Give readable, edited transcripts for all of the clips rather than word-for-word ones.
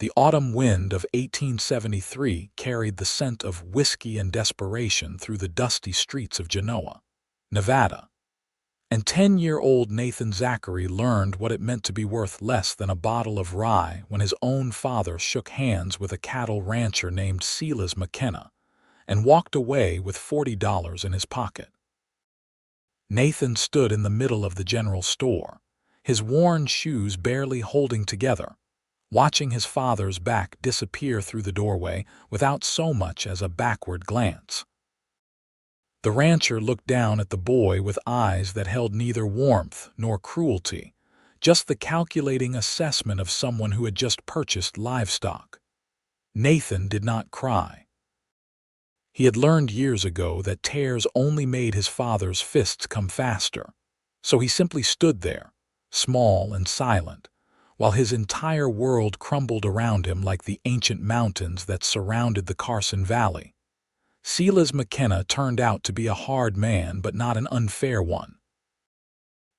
The autumn wind of 1873 carried the scent of whiskey and desperation through the dusty streets of Genoa, Nevada. And 10-year-old Nathan Zachary learned what it meant to be worth less than a bottle of rye when his own father shook hands with a cattle rancher named Silas McKenna and walked away with $40 in his pocket. Nathan stood in the middle of the general store, his worn shoes barely holding together, watching his father's back disappear through the doorway without so much as a backward glance. The rancher looked down at the boy with eyes that held neither warmth nor cruelty, just the calculating assessment of someone who had just purchased livestock. Nathan did not cry. He had learned years ago that tears only made his father's fists come faster, so he simply stood there, small and silent, while his entire world crumbled around him like the ancient mountains that surrounded the Carson Valley. Silas McKenna turned out to be a hard man, but not an unfair one.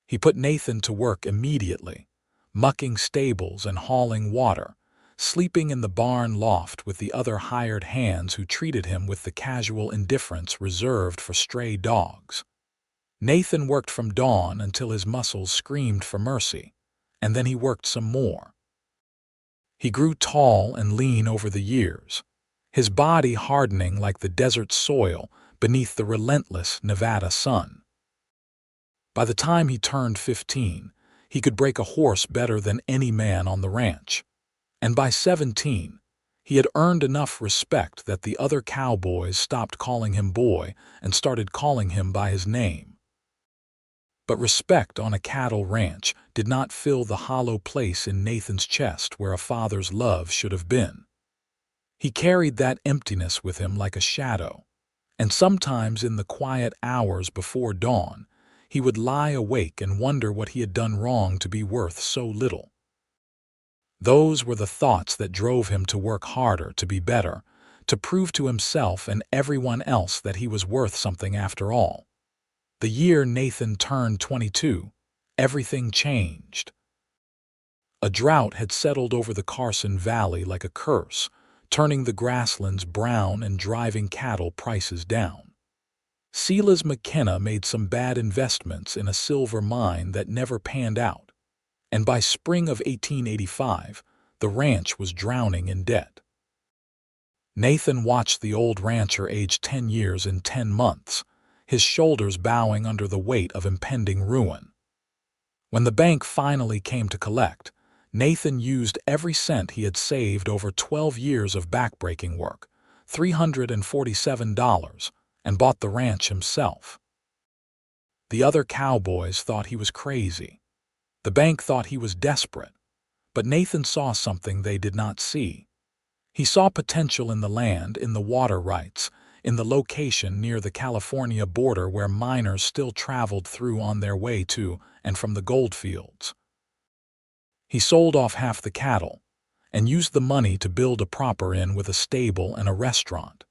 He put Nathan to work immediately, mucking stables and hauling water, sleeping in the barn loft with the other hired hands who treated him with the casual indifference reserved for stray dogs. Nathan worked from dawn until his muscles screamed for mercy, and then he worked some more. He grew tall and lean over the years, his body hardening like the desert soil beneath the relentless Nevada sun. By the time he turned 15, he could break a horse better than any man on the ranch, and by 17, he had earned enough respect that the other cowboys stopped calling him boy and started calling him by his name. But respect on a cattle ranch did not fill the hollow place in Nathan's chest where a father's love should have been. He carried that emptiness with him like a shadow, and sometimes in the quiet hours before dawn, he would lie awake and wonder what he had done wrong to be worth so little. Those were the thoughts that drove him to work harder, to be better, to prove to himself and everyone else that he was worth something after all. The year Nathan turned 22, everything changed. A drought had settled over the Carson Valley like a curse, turning the grasslands brown and driving cattle prices down. Silas McKenna made some bad investments in a silver mine that never panned out, and by spring of 1885, the ranch was drowning in debt. Nathan watched the old rancher age 10 years in 10 months, his shoulders bowing under the weight of impending ruin. When the bank finally came to collect, Nathan used every cent he had saved over 12 years of backbreaking work, $347, and bought the ranch himself. The other cowboys thought he was crazy. The bank thought he was desperate, but Nathan saw something they did not see. He saw potential in the land, in the water rights, in the location near the California border where miners still traveled through on their way to and from the gold fields. He sold off half the cattle and used the money to build a proper inn with a stable and a restaurant.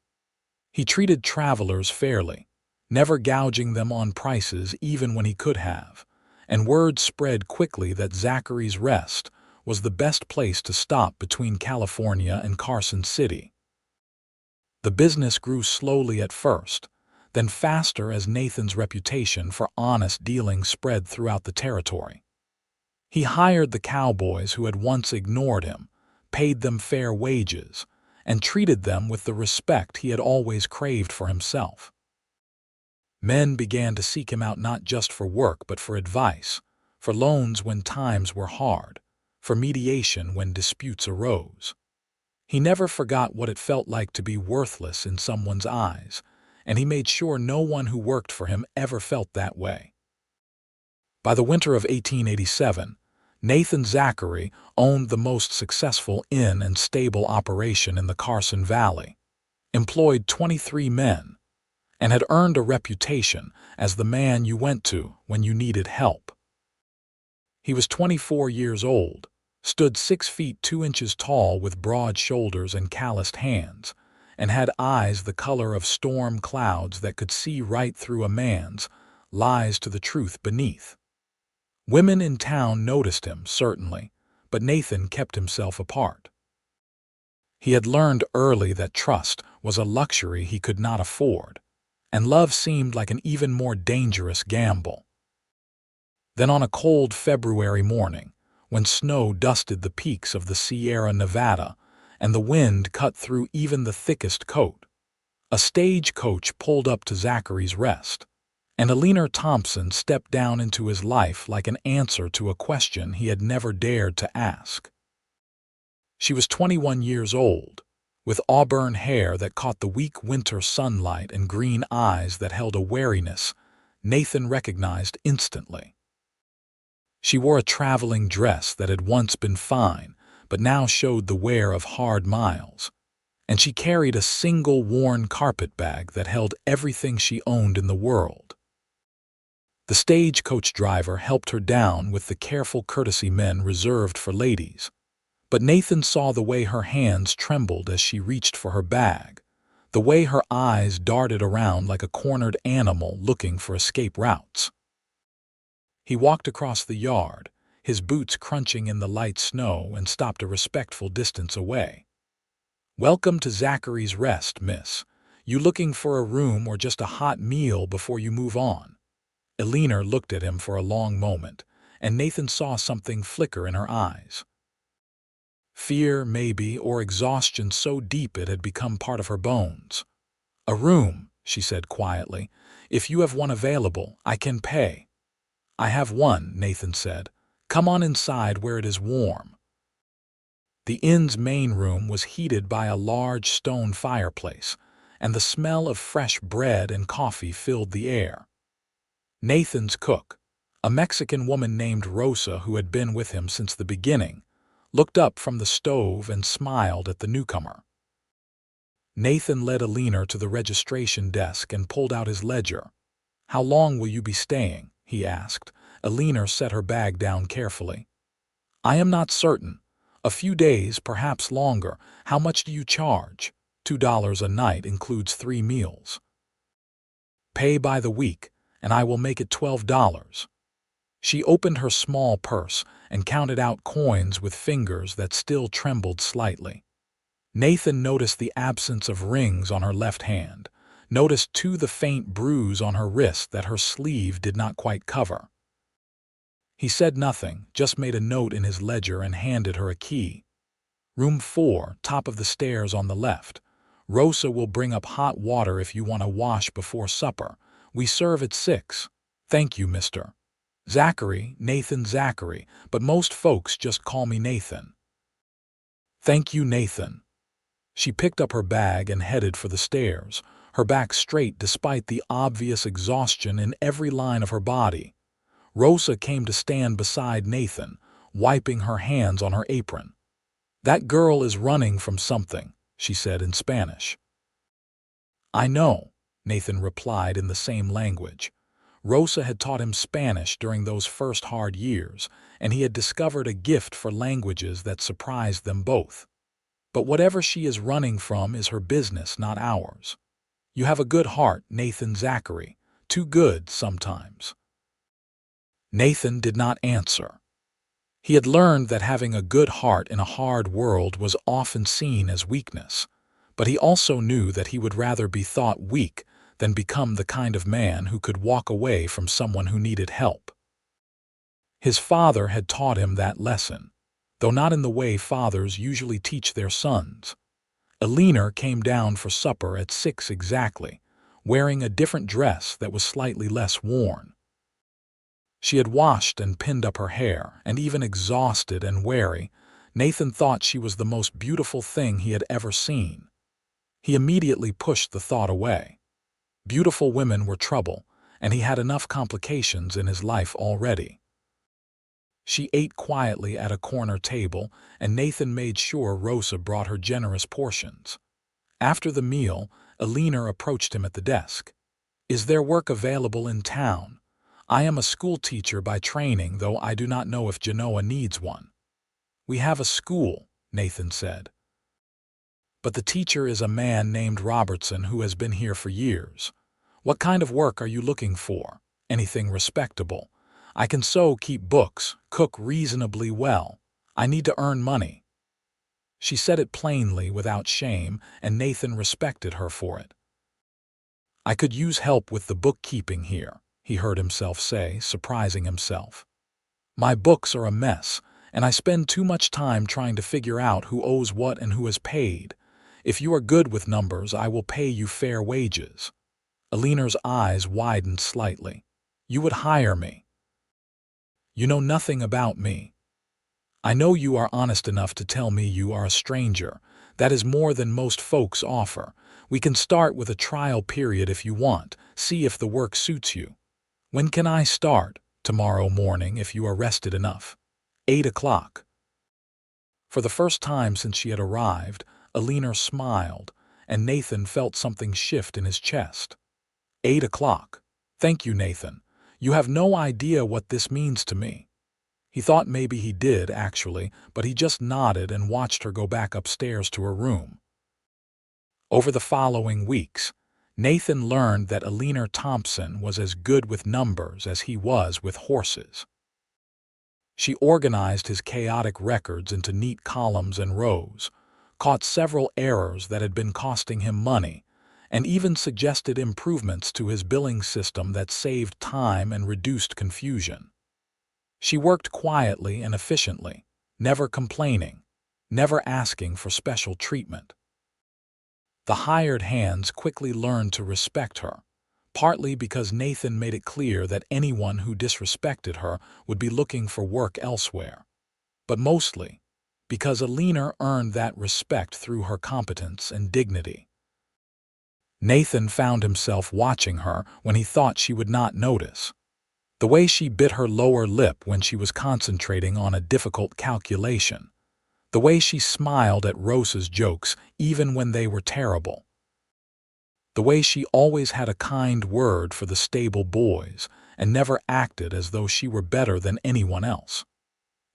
He treated travelers fairly, never gouging them on prices even when he could have, and word spread quickly that Zachary's Rest was the best place to stop between California and Carson City. The business grew slowly at first, then faster as Nathan's reputation for honest dealing spread throughout the territory. He hired the cowboys who had once ignored him, paid them fair wages, and treated them with the respect he had always craved for himself. Men began to seek him out not just for work but for advice, for loans when times were hard, for mediation when disputes arose. He never forgot what it felt like to be worthless in someone's eyes, and he made sure no one who worked for him ever felt that way. By the winter of 1887, Nathan Zachary owned the most successful inn and stable operation in the Carson Valley, employed 23 men, and had earned a reputation as the man you went to when you needed help. He was 24 years old, stood 6 feet 2 inches tall with broad shoulders and calloused hands, and had eyes the color of storm clouds that could see right through a man's lies to the truth beneath. Women in town noticed him, certainly, but Nathan kept himself apart. He had learned early that trust was a luxury he could not afford, and love seemed like an even more dangerous gamble. Then on a cold February morning, when snow dusted the peaks of the Sierra Nevada and the wind cut through even the thickest coat, a stagecoach pulled up to Zachary's rest, and Eleanor Thompson stepped down into his life like an answer to a question he had never dared to ask. She was 21 years old, with auburn hair that caught the weak winter sunlight and green eyes that held a wariness Nathan recognized instantly. She wore a traveling dress that had once been fine, but now showed the wear of hard miles, and she carried a single worn carpet bag that held everything she owned in the world. The stagecoach driver helped her down with the careful courtesy men reserved for ladies, but Nathan saw the way her hands trembled as she reached for her bag, the way her eyes darted around like a cornered animal looking for escape routes. He walked across the yard, his boots crunching in the light snow, and stopped a respectful distance away. "Welcome to Zachary's Rest, miss. You looking for a room or just a hot meal before you move on?" Eleanor looked at him for a long moment, and Nathan saw something flicker in her eyes. Fear, maybe, or exhaustion so deep it had become part of her bones. "A room," she said quietly. "If you have one available, I can pay." "I have one," Nathan said. "Come on inside where it is warm." The inn's main room was heated by a large stone fireplace, and the smell of fresh bread and coffee filled the air. Nathan's cook, a Mexican woman named Rosa who had been with him since the beginning, looked up from the stove and smiled at the newcomer. Nathan led Eleanor to the registration desk and pulled out his ledger. "How long will you be staying?" he asked. Eleanor set her bag down carefully. "I am not certain. A few days, perhaps longer. How much do you charge?" $2 a night includes 3 meals. "Pay by the week, and I will make it $12. She opened her small purse and counted out coins with fingers that still trembled slightly. Nathan noticed the absence of rings on her left hand, noticed too the faint bruise on her wrist that her sleeve did not quite cover. He said nothing, just made a note in his ledger and handed her a key. "Room 4, top of the stairs on the left. Rosa will bring up hot water if you want to wash before supper. We serve at 6. Thank you, Mr. Zachary, Nathan Zachary, but most folks just call me Nathan." "Thank you, Nathan." She picked up her bag and headed for the stairs, her back straight despite the obvious exhaustion in every line of her body. Rosa came to stand beside Nathan, wiping her hands on her apron. "That girl is running from something," she said in Spanish. "I know," Nathan replied in the same language. Rosa had taught him Spanish during those first hard years, and he had discovered a gift for languages that surprised them both. "But whatever she is running from is her business, not ours. You have a good heart, Nathan Zachary. Too good sometimes." Nathan did not answer. He had learned that having a good heart in a hard world was often seen as weakness, but he also knew that he would rather be thought weak than become the kind of man who could walk away from someone who needed help. His father had taught him that lesson, though not in the way fathers usually teach their sons. Eleanor came down for supper at 6 exactly, wearing a different dress that was slightly less worn. She had washed and pinned up her hair, and even exhausted and weary, Nathan thought she was the most beautiful thing he had ever seen. He immediately pushed the thought away. Beautiful women were trouble, and he had enough complications in his life already. She ate quietly at a corner table, and Nathan made sure Rosa brought her generous portions. After the meal, Eleanor approached him at the desk. "Is there work available in town? I am a school teacher by training, though I do not know if Genoa needs one." "We have a school," Nathan said. "But the teacher is a man named Robertson who has been here for years. What kind of work are you looking for? Anything respectable? I can sew, keep books, cook reasonably well. I need to earn money." She said it plainly, without shame, and Nathan respected her for it. "I could use help with the bookkeeping here," he heard himself say, surprising himself. "My books are a mess, and I spend too much time trying to figure out who owes what and who has paid. If you are good with numbers, I will pay you fair wages." Eleanor's eyes widened slightly. "You would hire me?" "You know nothing about me. I know you are honest enough to tell me you are a stranger. That is more than most folks offer. We can start with a trial period if you want, see if the work suits you. When can I start? Tomorrow morning, if you are rested enough. 8 o'clock. For the first time since she had arrived, Eleanor smiled, and Nathan felt something shift in his chest. 8 o'clock. Thank you, Nathan. You have no idea what this means to me. He thought maybe he did, actually, but he just nodded and watched her go back upstairs to her room. Over the following weeks, Nathan learned that Eleanor Thompson was as good with numbers as he was with horses. She organized his chaotic records into neat columns and rows, caught several errors that had been costing him money, and even suggested improvements to his billing system that saved time and reduced confusion. She worked quietly and efficiently, never complaining, never asking for special treatment. The hired hands quickly learned to respect her, partly because Nathan made it clear that anyone who disrespected her would be looking for work elsewhere, but mostly because Eleanor earned that respect through her competence and dignity. Nathan found himself watching her when he thought she would not notice. The way she bit her lower lip when she was concentrating on a difficult calculation. The way she smiled at Rosa's jokes even when they were terrible. The way she always had a kind word for the stable boys and never acted as though she were better than anyone else.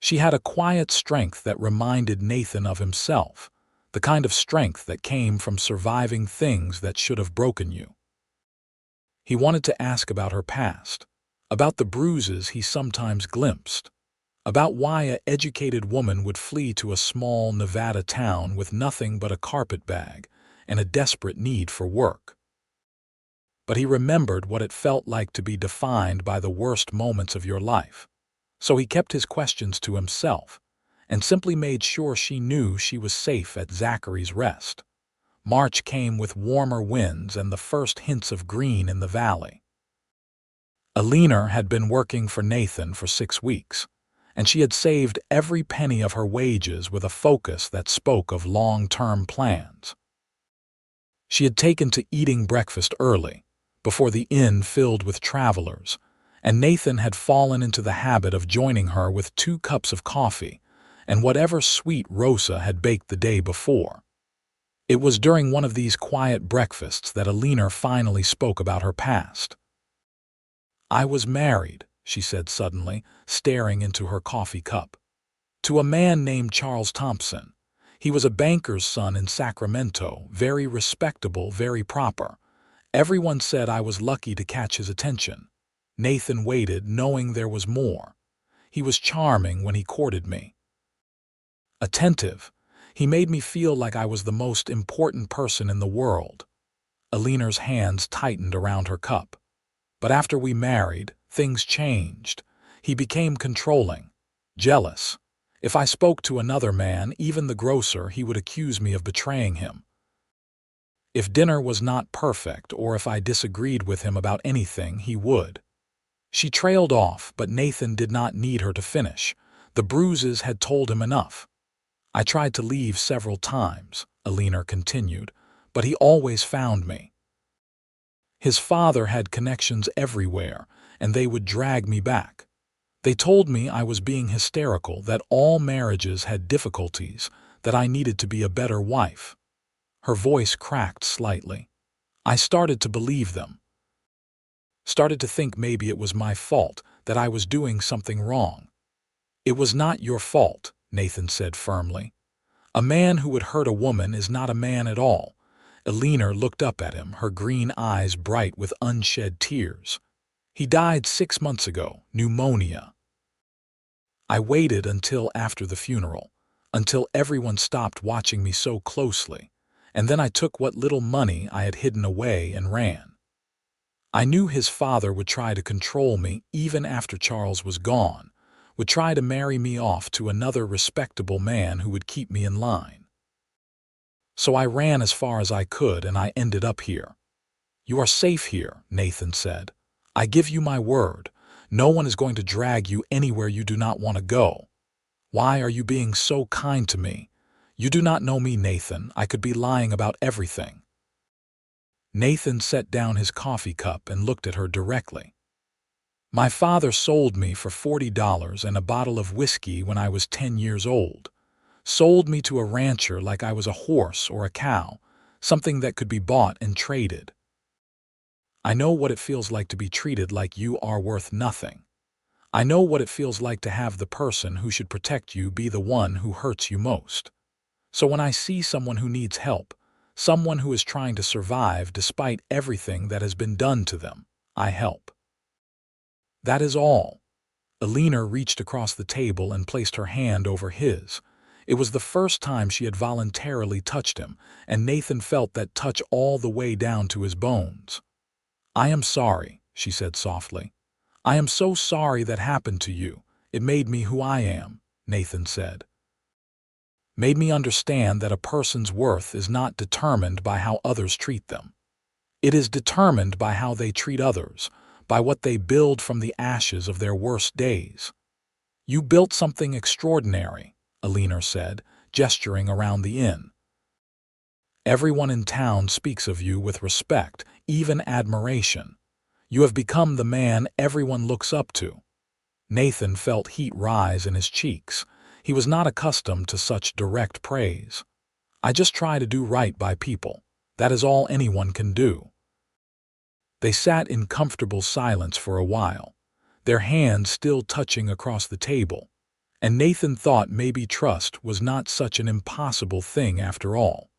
She had a quiet strength that reminded Nathan of himself, the kind of strength that came from surviving things that should have broken you. He wanted to ask about her past, about the bruises he sometimes glimpsed, about why an educated woman would flee to a small Nevada town with nothing but a carpetbag and a desperate need for work. But he remembered what it felt like to be defined by the worst moments of your life, so he kept his questions to himself and simply made sure she knew she was safe at Zachary's Rest. March came with warmer winds and the first hints of green in the valley. Eleanor had been working for Nathan for 6 weeks, and she had saved every penny of her wages with a focus that spoke of long-term plans. She had taken to eating breakfast early, before the inn filled with travelers, and Nathan had fallen into the habit of joining her with 2 cups of coffee and whatever sweet Rosa had baked the day before. It was during one of these quiet breakfasts that Eleanor finally spoke about her past. "I was married," she said suddenly, staring into her coffee cup, "to a man named Charles Thompson. He was a banker's son in Sacramento, very respectable, very proper. Everyone said I was lucky to catch his attention." Nathan waited, knowing there was more. "He was charming when he courted me. Attentive. He made me feel like I was the most important person in the world." Eleanor's hands tightened around her cup. "But after we married, things changed. He became controlling, jealous. If I spoke to another man, even the grocer, he would accuse me of betraying him. If dinner was not perfect or if I disagreed with him about anything, he would." She trailed off, but Nathan did not need her to finish. The bruises had told him enough. "I tried to leave several times," Eleanor continued, "but he always found me. His father had connections everywhere, and they would drag me back. They told me I was being hysterical, that all marriages had difficulties, that I needed to be a better wife." Her voice cracked slightly. "I started to believe them. Started to think maybe it was my fault, that I was doing something wrong." "It was not your fault," Nathan said firmly. "A man who would hurt a woman is not a man at all." Eleanor looked up at him, her green eyes bright with unshed tears. "He died 6 months ago, pneumonia. I waited until after the funeral. until everyone stopped watching me so closely, and then I took what little money I had hidden away and ran. I knew his father would try to control me even after Charles was gone, would try to marry me off to another respectable man who would keep me in line. So I ran as far as I could, and I ended up here. "You are safe here," Nathan said. "I give you my word. No one is going to drag you anywhere you do not want to go. Why are you being so kind to me? You do not know me, Nathan. I could be lying about everything." Nathan set down his coffee cup and looked at her directly. "My father sold me for $40 and a bottle of whiskey when I was 10 years old. Sold me to a rancher like I was a horse or a cow, something that could be bought and traded. I know what it feels like to be treated like you are worth nothing. I know what it feels like to have the person who should protect you be the one who hurts you most. So when I see someone who needs help, someone who is trying to survive despite everything that has been done to them, I help. That is all." Eleanor reached across the table and placed her hand over his. It was the first time she had voluntarily touched him, and Nathan felt that touch all the way down to his bones. "I am sorry," she said softly. "I am so sorry that happened to you. It made me who I am," Nathan said. "Made me understand that a person's worth is not determined by how others treat them. It is determined by how they treat others, by what they build from the ashes of their worst days." "You built something extraordinary," Eleanor said, gesturing around the inn. "Everyone in town speaks of you with respect, even admiration. You have become the man everyone looks up to." Nathan felt heat rise in his cheeks. He was not accustomed to such direct praise. "I just try to do right by people. That is all anyone can do." They sat in comfortable silence for a while, their hands still touching across the table, and Nathan thought maybe trust was not such an impossible thing after all.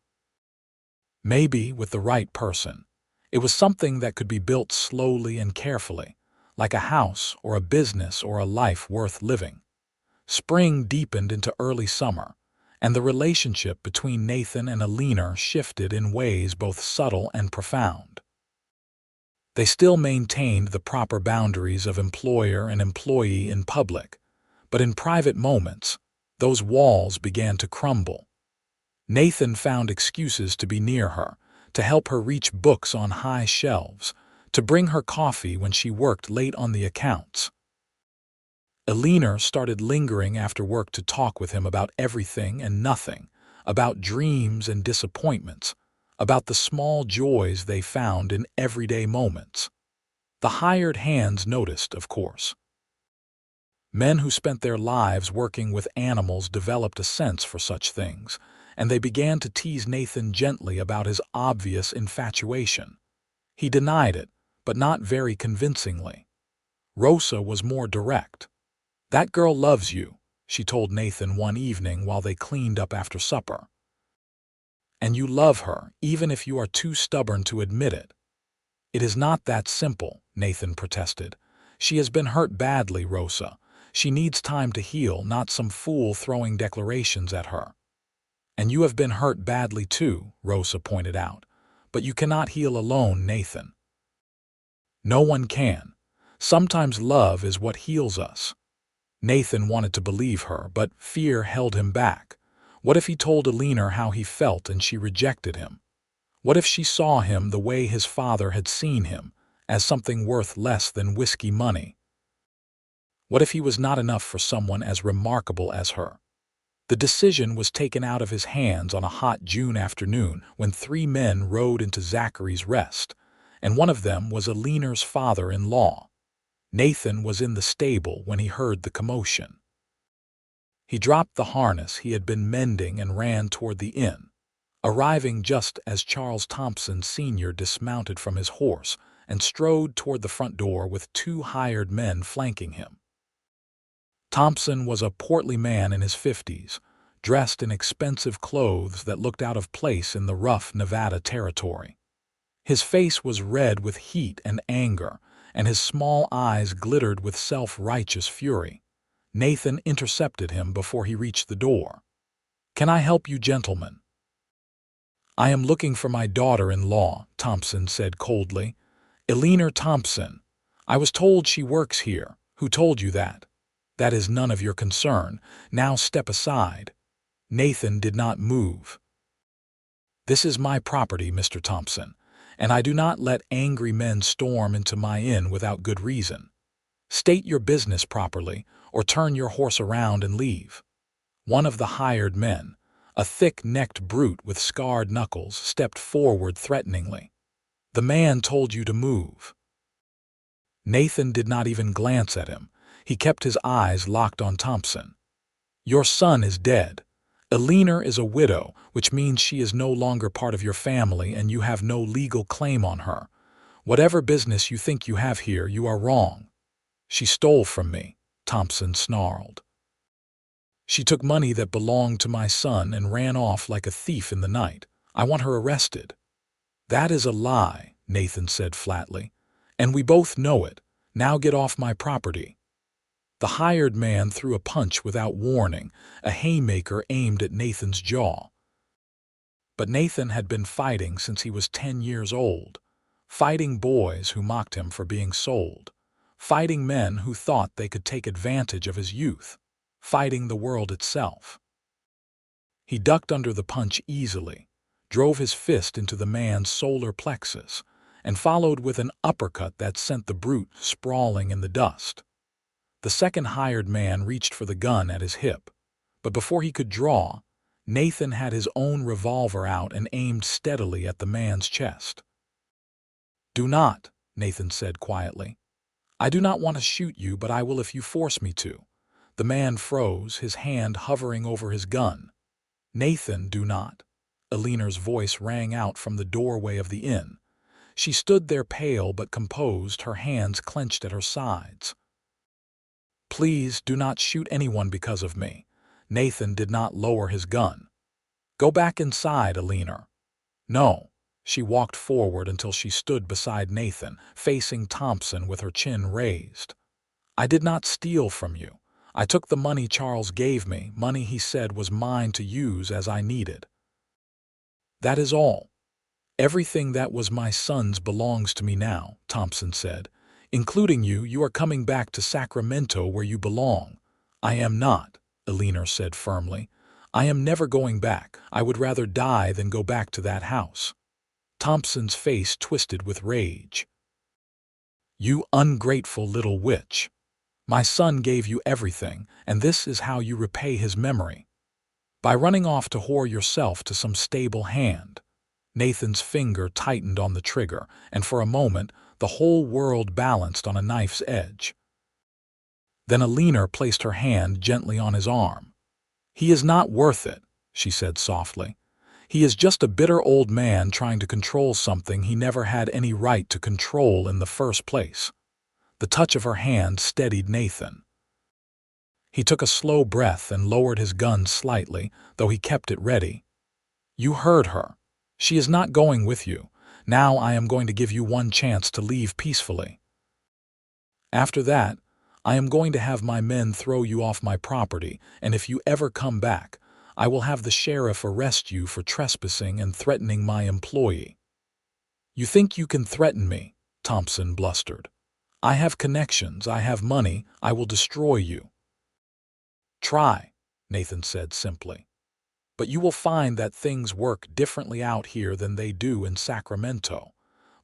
Maybe, with the right person, it was something that could be built slowly and carefully, like a house or a business or a life worth living. Spring deepened into early summer, and the relationship between Nathan and Eleanor shifted in ways both subtle and profound. They still maintained the proper boundaries of employer and employee in public, but in private moments, those walls began to crumble. Nathan found excuses to be near her, to help her reach books on high shelves, to bring her coffee when she worked late on the accounts. Eleanor started lingering after work to talk with him about everything and nothing, about dreams and disappointments, about the small joys they found in everyday moments. The hired hands noticed, of course. Men who spent their lives working with animals developed a sense for such things, and they began to tease Nathan gently about his obvious infatuation. He denied it, but not very convincingly. Rosa was more direct. "That girl loves you," she told Nathan one evening while they cleaned up after supper. "And you love her, even if you are too stubborn to admit it." "It is not that simple," Nathan protested. "She has been hurt badly, Rosa. She needs time to heal, not some fool throwing declarations at her." "And you have been hurt badly too," Rosa pointed out. "But you cannot heal alone, Nathan." "No one can. Sometimes love is what heals us." Nathan wanted to believe her, but fear held him back. What if he told Eleanor how he felt and she rejected him? What if she saw him the way his father had seen him, as something worth less than whiskey money? What if he was not enough for someone as remarkable as her? The decision was taken out of his hands on a hot June afternoon when 3 men rode into Zachary's Rest, and one of them was Eleanor's father-in-law. Nathan was in the stable when he heard the commotion. He dropped the harness he had been mending and ran toward the inn, arriving just as Charles Thompson Sr. dismounted from his horse and strode toward the front door with 2 hired men flanking him. Thompson was a portly man in his 50s, dressed in expensive clothes that looked out of place in the rough Nevada territory. His face was red with heat and anger, and his small eyes glittered with self-righteous fury. Nathan intercepted him before he reached the door. Can I help you, gentlemen? I am looking for my daughter-in-law, Thompson said coldly. Eleanor Thompson. I was told she works here. Who told you that? That is none of your concern. Now step aside. Nathan did not move. This is my property, Mr. Thompson, and I do not let angry men storm into my inn without good reason. State your business properly, or turn your horse around and leave. One of the hired men, a thick-necked brute with scarred knuckles, stepped forward threateningly. The man told you to move. Nathan did not even glance at him. He kept his eyes locked on Thompson. Your son is dead. Eleanor is a widow, which means she is no longer part of your family and you have no legal claim on her. Whatever business you think you have here, you are wrong. She stole from me, Thompson snarled. She took money that belonged to my son and ran off like a thief in the night. I want her arrested. That is a lie, Nathan said flatly. And we both know it. Now get off my property. The hired man threw a punch without warning, a haymaker aimed at Nathan's jaw. But Nathan had been fighting since he was 10 years old, fighting boys who mocked him for being sold, fighting men who thought they could take advantage of his youth, fighting the world itself. He ducked under the punch easily, drove his fist into the man's solar plexus, and followed with an uppercut that sent the brute sprawling in the dust. The second hired man reached for the gun at his hip, but before he could draw, Nathan had his own revolver out and aimed steadily at the man's chest. Do not, Nathan said quietly. I do not want to shoot you, but I will if you force me to. The man froze, his hand hovering over his gun. Nathan, do not. Eleanor's voice rang out from the doorway of the inn. She stood there pale but composed, her hands clenched at her sides. Please do not shoot anyone because of me. Nathan did not lower his gun. Go back inside, Eleanor. No. She walked forward until she stood beside Nathan, facing Thompson with her chin raised. I did not steal from you. I took the money Charles gave me, money he said was mine to use as I needed. That is all. Everything that was my son's belongs to me now, Thompson said. Including you, you are coming back to Sacramento where you belong. I am not, Eleanor said firmly. I am never going back. I would rather die than go back to that house. Thompson's face twisted with rage. You ungrateful little witch. My son gave you everything, and this is how you repay his memory. By running off to whore yourself to some stable hand. Nathan's finger tightened on the trigger, and for a moment, the whole world balanced on a knife's edge. Then Eleanor placed her hand gently on his arm. He is not worth it, she said softly. He is just a bitter old man trying to control something he never had any right to control in the first place. The touch of her hand steadied Nathan. He took a slow breath and lowered his gun slightly, though he kept it ready. You heard her. She is not going with you. Now I am going to give you one chance to leave peacefully. After that, I am going to have my men throw you off my property, and if you ever come back, I will have the sheriff arrest you for trespassing and threatening my employee. You think you can threaten me? Thompson blustered. I have connections, I have money, I will destroy you. Try, Nathan said simply. But you will find that things work differently out here than they do in Sacramento.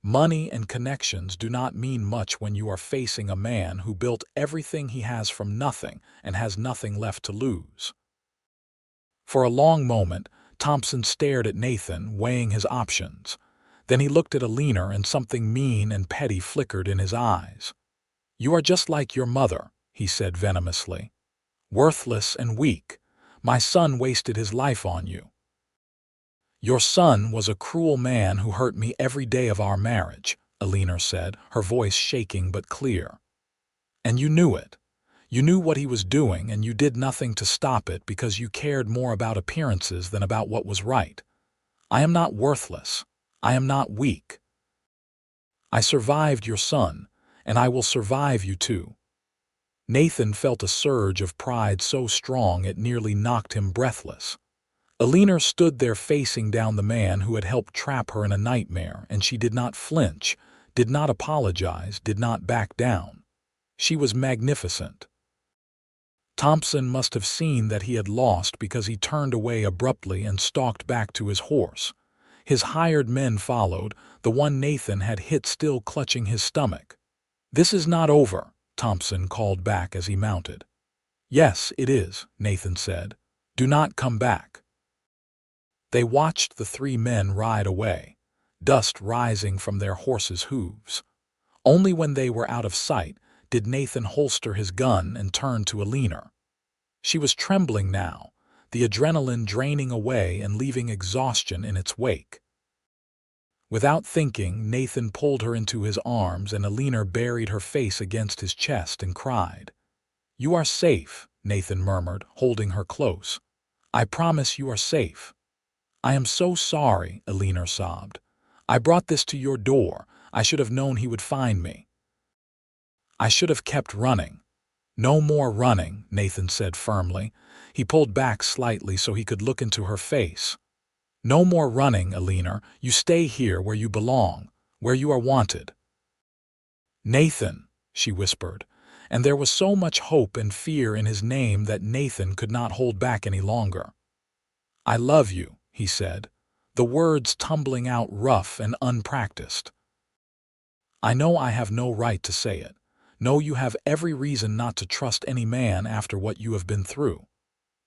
Money and connections do not mean much when you are facing a man who built everything he has from nothing and has nothing left to lose. For a long moment, Thompson stared at Nathan, weighing his options. Then he looked at Eleanor and something mean and petty flickered in his eyes. You are just like your mother, he said venomously. Worthless and weak. My son wasted his life on you. Your son was a cruel man who hurt me every day of our marriage, Eleanor said, her voice shaking but clear. And you knew it. You knew what he was doing, and you did nothing to stop it because you cared more about appearances than about what was right. I am not worthless. I am not weak. I survived your son, and I will survive you too. Nathan felt a surge of pride so strong it nearly knocked him breathless. Eleanor stood there facing down the man who had helped trap her in a nightmare, and she did not flinch, did not apologize, did not back down. She was magnificent. Thompson must have seen that he had lost because he turned away abruptly and stalked back to his horse. His hired men followed, the one Nathan had hit still clutching his stomach. "This is not over," Thompson called back as he mounted. "Yes, it is," Nathan said. "Do not come back." They watched the three men ride away, dust rising from their horses' hooves. Only when they were out of sight did Nathan holster his gun and turn to Eleanor. She was trembling now, the adrenaline draining away and leaving exhaustion in its wake. Without thinking, Nathan pulled her into his arms and Eleanor buried her face against his chest and cried. "You are safe," Nathan murmured, holding her close. "I promise you are safe." "I am so sorry," Eleanor sobbed. "I brought this to your door. I should have known he would find me. I should have kept running." "No more running," Nathan said firmly. He pulled back slightly so he could look into her face. "No more running, Eleanor. You stay here where you belong, where you are wanted." "Nathan," she whispered, and there was so much hope and fear in his name that Nathan could not hold back any longer. "I love you," he said, the words tumbling out rough and unpracticed. "I know I have no right to say it. No, you have every reason not to trust any man after what you have been through.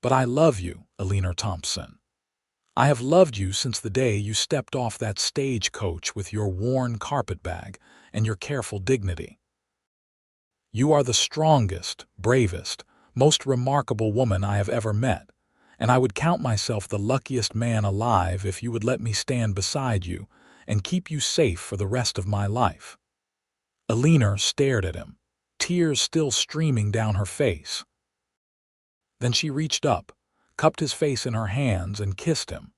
But I love you, Eleanor Thompson. I have loved you since the day you stepped off that stagecoach with your worn carpetbag and your careful dignity. You are the strongest, bravest, most remarkable woman I have ever met, and I would count myself the luckiest man alive if you would let me stand beside you and keep you safe for the rest of my life." Eleanor stared at him, tears still streaming down her face. Then she reached up, cupped his face in her hands, and kissed him.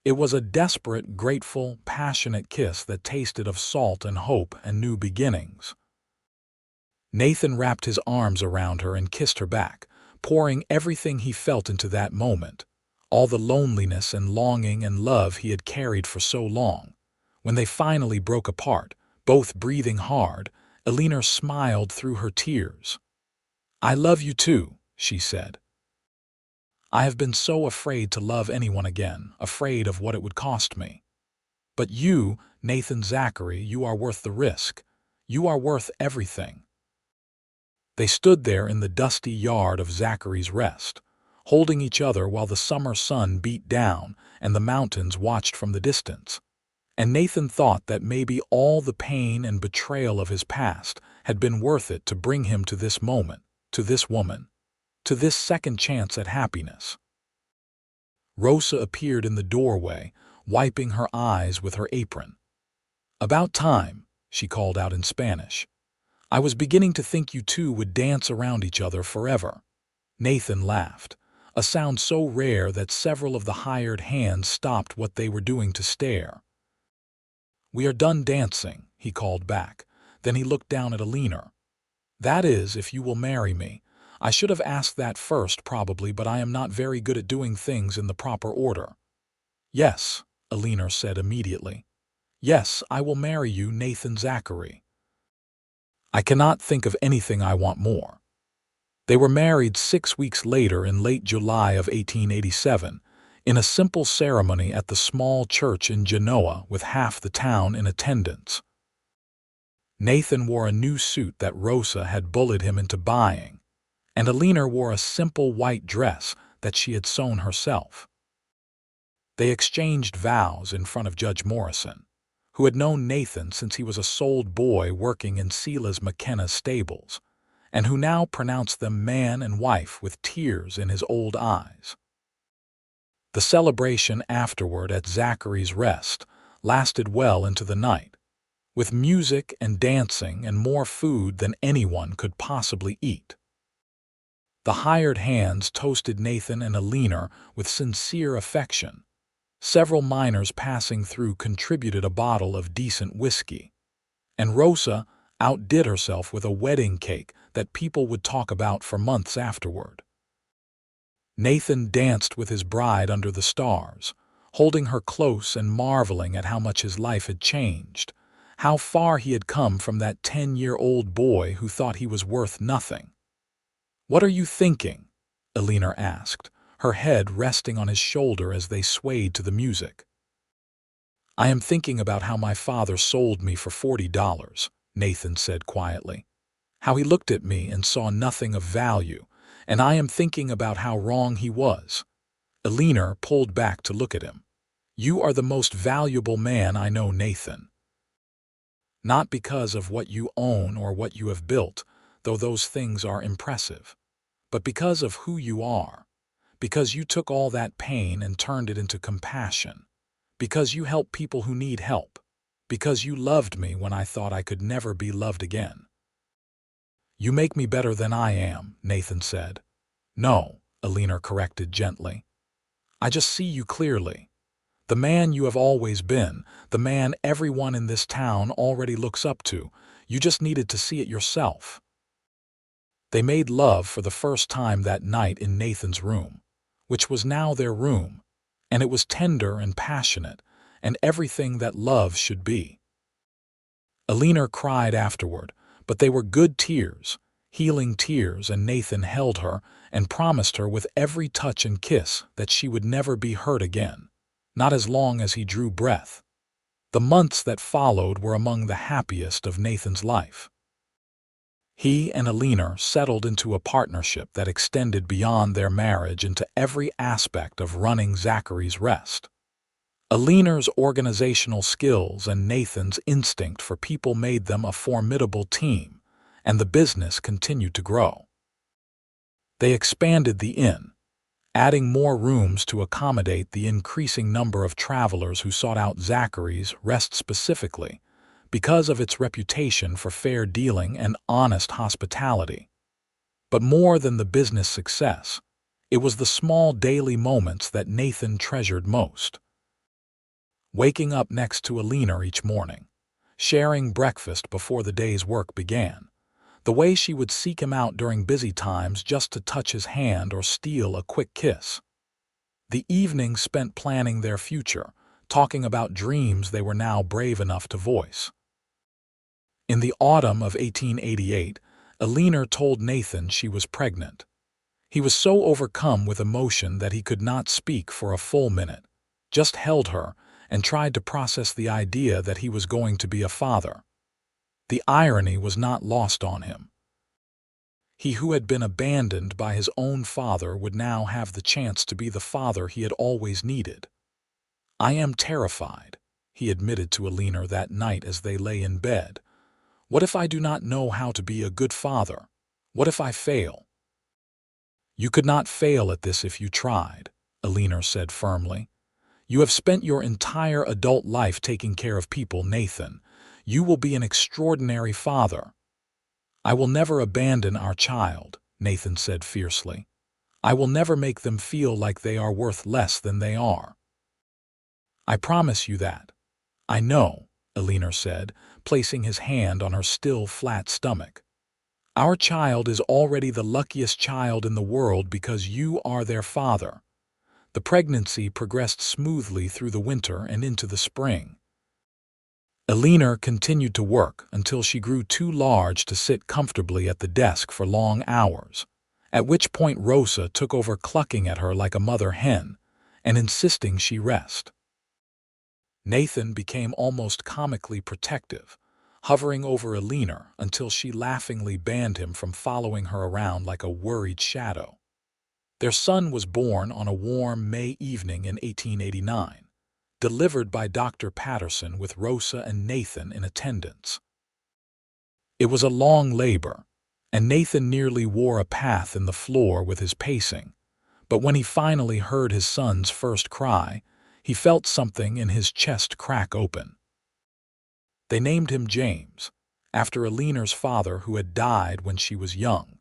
It was a desperate, grateful, passionate kiss that tasted of salt and hope and new beginnings. Nathan wrapped his arms around her and kissed her back, pouring everything he felt into that moment, all the loneliness and longing and love he had carried for so long. When they finally broke apart, both breathing hard, Eleanor smiled through her tears. "I love you too," she said. "I have been so afraid to love anyone again, afraid of what it would cost me. But you, Nathan Zachary, you are worth the risk. You are worth everything." They stood there in the dusty yard of Zachary's Rest, holding each other while the summer sun beat down and the mountains watched from the distance. And Nathan thought that maybe all the pain and betrayal of his past had been worth it to bring him to this moment, to this woman, to this second chance at happiness. Rosa appeared in the doorway, wiping her eyes with her apron. "About time," she called out in Spanish. "I was beginning to think you two would dance around each other forever." Nathan laughed, a sound so rare that several of the hired hands stopped what they were doing to stare. "We are done dancing," he called back. Then he looked down at Eleanor. "That is, if you will marry me. I should have asked that first probably, but I am not very good at doing things in the proper order." "Yes," Eleanor said immediately. "Yes, I will marry you, Nathan Zachary. I cannot think of anything I want more." They were married 6 weeks later in late July of 1887, in a simple ceremony at the small church in Genoa with half the town in attendance. Nathan wore a new suit that Rosa had bullied him into buying, and Eleanor wore a simple white dress that she had sewn herself. They exchanged vows in front of Judge Morrison, who had known Nathan since he was a sold boy working in Silas McKenna's stables, and who now pronounced them man and wife with tears in his old eyes. The celebration afterward at Zachary's Rest lasted well into the night, with music and dancing and more food than anyone could possibly eat. The hired hands toasted Nathan and Eleanor with sincere affection. Several miners passing through contributed a bottle of decent whiskey, and Rosa outdid herself with a wedding cake that people would talk about for months afterward. Nathan danced with his bride under the stars, holding her close and marveling at how much his life had changed, how far he had come from that 10-year-old boy who thought he was worth nothing. "What are you thinking?" Eleanor asked, her head resting on his shoulder as they swayed to the music. "I am thinking about how my father sold me for $40, Nathan said quietly. "How he looked at me and saw nothing of value, and I am thinking about how wrong he was." Eleanor pulled back to look at him. "You are the most valuable man I know, Nathan. Not because of what you own or what you have built, though those things are impressive, but because of who you are, because you took all that pain and turned it into compassion, because you help people who need help, because you loved me when I thought I could never be loved again." "You make me better than I am," Nathan said. "No," Eleanor corrected gently. "I just see you clearly. The man you have always been, the man everyone in this town already looks up to. You just needed to see it yourself." They made love for the first time that night in Nathan's room, which was now their room, and it was tender and passionate, and everything that love should be. Eleanor cried afterward, but they were good tears, healing tears, and Nathan held her and promised her with every touch and kiss that she would never be hurt again, not as long as he drew breath. The months that followed were among the happiest of Nathan's life. He and Eleanor settled into a partnership that extended beyond their marriage into every aspect of running Zachary's Rest. Eleanor's organizational skills and Nathan's instinct for people made them a formidable team, and the business continued to grow. They expanded the inn, adding more rooms to accommodate the increasing number of travelers who sought out Zachary's Rest specifically because of its reputation for fair dealing and honest hospitality. But more than the business success, it was the small daily moments that Nathan treasured most. Waking up next to Eleanor each morning, sharing breakfast before the day's work began, the way she would seek him out during busy times just to touch his hand or steal a quick kiss. The evening spent planning their future, talking about dreams they were now brave enough to voice. In the autumn of 1888, Eleanor told Nathan she was pregnant. He was so overcome with emotion that he could not speak for a full minute, just held her and tried to process the idea that he was going to be a father. The irony was not lost on him. He who had been abandoned by his own father would now have the chance to be the father he had always needed. "I am terrified," he admitted to Eleanor that night as they lay in bed. "What if I do not know how to be a good father? What if I fail?" "You could not fail at this if you tried," Eleanor said firmly. "You have spent your entire adult life taking care of people, Nathan. You will be an extraordinary father." "I will never abandon our child," Nathan said fiercely. "I will never make them feel like they are worth less than they are. I promise you that." "I know," Eleanor said, placing his hand on her still flat stomach. "Our child is already the luckiest child in the world because you are their father." The pregnancy progressed smoothly through the winter and into the spring. Eleanor continued to work until she grew too large to sit comfortably at the desk for long hours, at which point Rosa took over clucking at her like a mother hen and insisting she rest. Nathan became almost comically protective, hovering over Eleanor until she laughingly banned him from following her around like a worried shadow. Their son was born on a warm May evening in 1889, delivered by Dr. Patterson with Rosa and Nathan in attendance. It was a long labor, and Nathan nearly wore a path in the floor with his pacing, but when he finally heard his son's first cry, he felt something in his chest crack open. They named him James, after Eleanor's father who had died when she was young,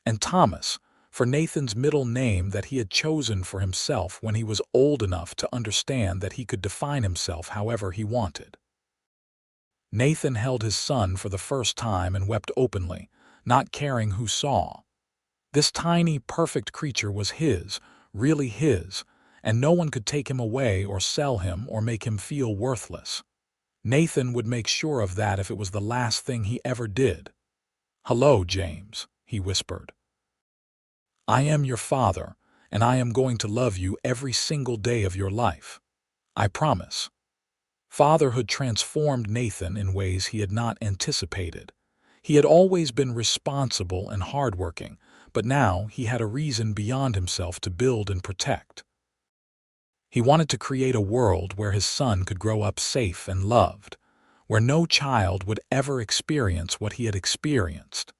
and Thomas, for Nathan's middle name that he had chosen for himself when he was old enough to understand that he could define himself however he wanted. Nathan held his son for the first time and wept openly, not caring who saw. This tiny, perfect creature was his, really his, and no one could take him away or sell him or make him feel worthless. Nathan would make sure of that if it was the last thing he ever did. "Hello, James," he whispered. "I am your father, and I am going to love you every single day of your life. I promise." Fatherhood transformed Nathan in ways he had not anticipated. He had always been responsible and hardworking, but now he had a reason beyond himself to build and protect. He wanted to create a world where his son could grow up safe and loved, where no child would ever experience what he had experienced.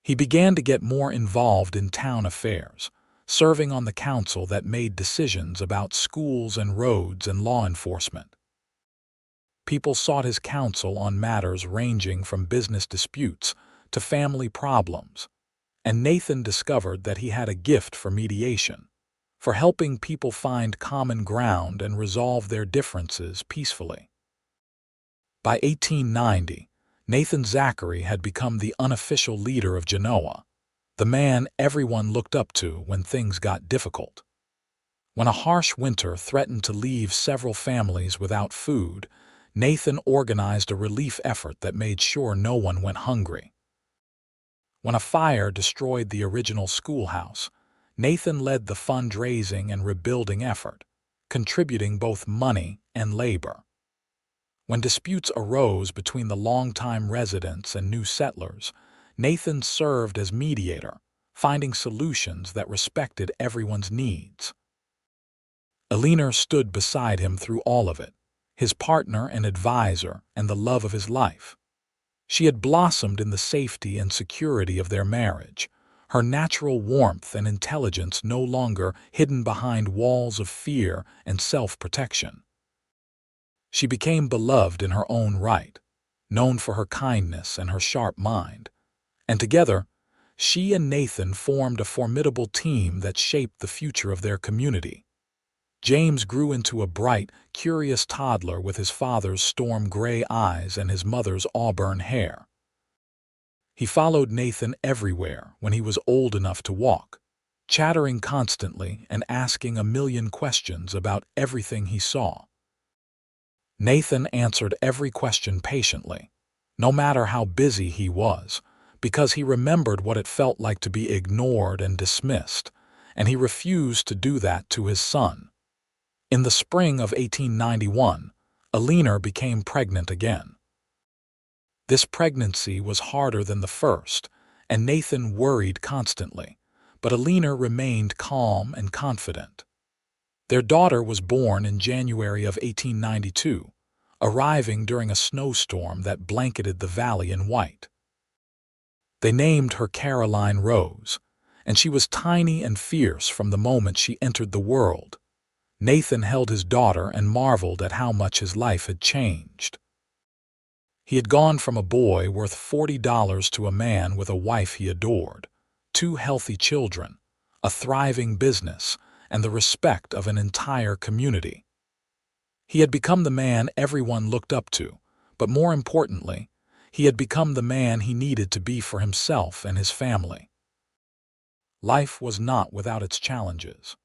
He began to get more involved in town affairs, serving on the council that made decisions about schools and roads and law enforcement. People sought his counsel on matters ranging from business disputes to family problems, and Nathan discovered that he had a gift for mediation, for helping people find common ground and resolve their differences peacefully. By 1890, Nathan Zachary had become the unofficial leader of Genoa, the man everyone looked up to when things got difficult. When a harsh winter threatened to leave several families without food, Nathan organized a relief effort that made sure no one went hungry. When a fire destroyed the original schoolhouse, Nathan led the fundraising and rebuilding effort, contributing both money and labor. When disputes arose between the longtime residents and new settlers, Nathan served as mediator, finding solutions that respected everyone's needs. Eleanor stood beside him through all of it, his partner and advisor and the love of his life. She had blossomed in the safety and security of their marriage, her natural warmth and intelligence no longer hidden behind walls of fear and self-protection. She became beloved in her own right, known for her kindness and her sharp mind, and together, she and Nathan formed a formidable team that shaped the future of their community. James grew into a bright, curious toddler with his father's storm-gray eyes and his mother's auburn hair. He followed Nathan everywhere when he was old enough to walk, chattering constantly and asking a million questions about everything he saw. Nathan answered every question patiently, no matter how busy he was, because he remembered what it felt like to be ignored and dismissed, and he refused to do that to his son. In the spring of 1891, Eleanor became pregnant again. This pregnancy was harder than the first, and Nathan worried constantly, but Eleanor remained calm and confident. Their daughter was born in January of 1892, arriving during a snowstorm that blanketed the valley in white. They named her Caroline Rose, and she was tiny and fierce from the moment she entered the world. Nathan held his daughter and marveled at how much his life had changed. He had gone from a boy worth $40 to a man with a wife he adored, 2 healthy children, a thriving business, and the respect of an entire community. He had become the man everyone looked up to, but more importantly, he had become the man he needed to be for himself and his family. Life was not without its challenges.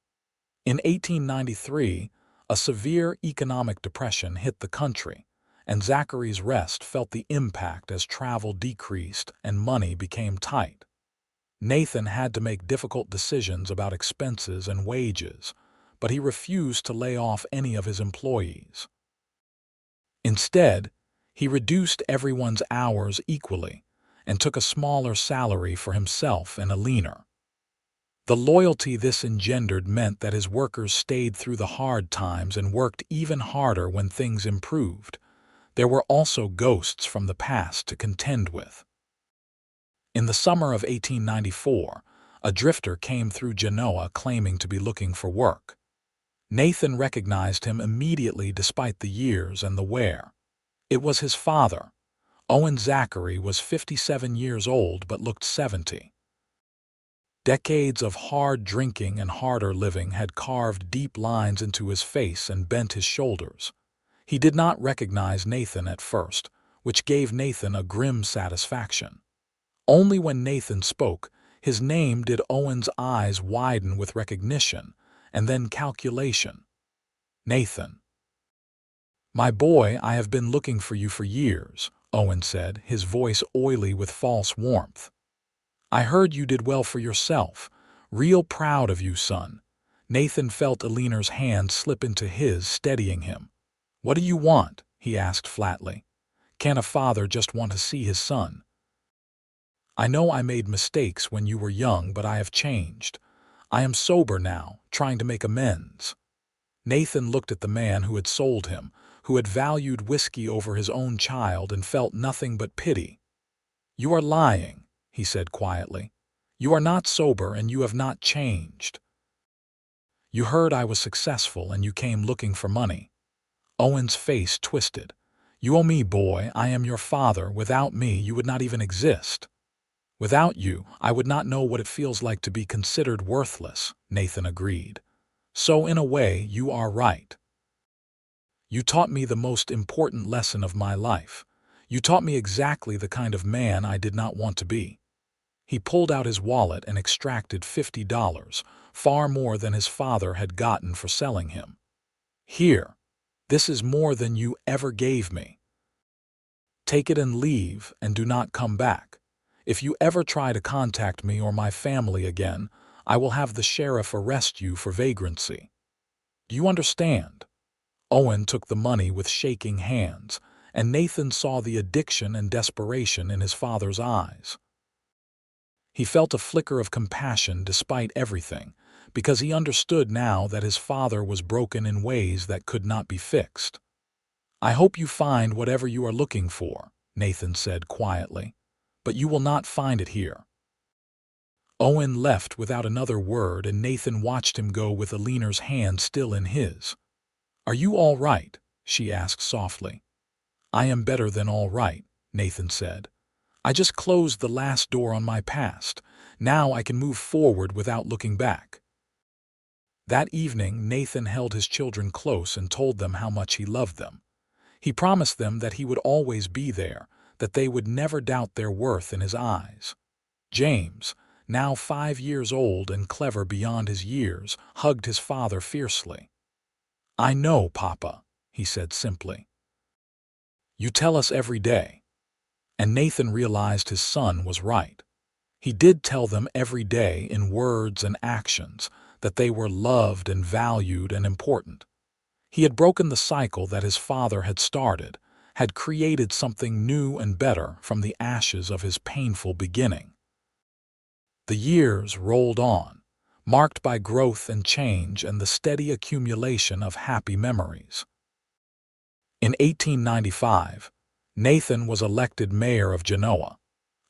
In 1893, a severe economic depression hit the country, and Zachary's Rest felt the impact as travel decreased and money became tight. Nathan had to make difficult decisions about expenses and wages, but he refused to lay off any of his employees. Instead, he reduced everyone's hours equally and took a smaller salary for himself and Eleanor. The loyalty this engendered meant that his workers stayed through the hard times and worked even harder when things improved. There were also ghosts from the past to contend with. In the summer of 1894, a drifter came through Genoa claiming to be looking for work. Nathan recognized him immediately despite the years and the wear. It was his father. Owen Zachary was 57 years old but looked 70. Decades of hard drinking and harder living had carved deep lines into his face and bent his shoulders. He did not recognize Nathan at first, which gave Nathan a grim satisfaction. Only when Nathan spoke, His name did Owen's eyes widen with recognition and then calculation. Nathan. "My boy, I have been looking for you for years," Owen said, his voice oily with false warmth. "I heard you did well for yourself. Real proud of you, son." Nathan felt Eleanor's hand slip into his, steadying him. "What do you want?" he asked flatly. "Can a father just want to see his son?" "I know I made mistakes when you were young, but I have changed. I am sober now, trying to make amends." Nathan looked at the man who had sold him, who had valued whiskey over his own child and felt nothing but pity. "You are lying," he said quietly. "You are not sober and you have not changed. You heard I was successful and you came looking for money." Owen's face twisted. "You owe me, boy. I am your father. Without me, you would not even exist." "Without you, I would not know what it feels like to be considered worthless," Nathan agreed. "So in a way, you are right. You taught me the most important lesson of my life. You taught me exactly the kind of man I did not want to be." He pulled out his wallet and extracted $50, far more than his father had gotten for selling him. "Here. This is more than you ever gave me. Take it and leave, and do not come back. If you ever try to contact me or my family again, I will have the sheriff arrest you for vagrancy. Do you understand?" Owen took the money with shaking hands, and Nathan saw the addiction and desperation in his father's eyes. He felt a flicker of compassion despite everything, because he understood now that his father was broken in ways that could not be fixed. "I hope you find whatever you are looking for," Nathan said quietly, "but you will not find it here." Owen left without another word, and Nathan watched him go with Eleanor's hand still in his. "Are you all right?" she asked softly. "I am better than all right," Nathan said. "I just closed the last door on my past. Now I can move forward without looking back." That evening, Nathan held his children close and told them how much he loved them. He promised them that he would always be there, that they would never doubt their worth in his eyes. James, now 5 years old and clever beyond his years, hugged his father fiercely. "I know, Papa," he said simply. "You tell us every day." And Nathan realized his son was right. He did tell them every day in words and actions that they were loved and valued and important. He had broken the cycle that his father had started, had created something new and better from the ashes of his painful beginning. The years rolled on, marked by growth and change and the steady accumulation of happy memories. In 1895, Nathan was elected mayor of Genoa,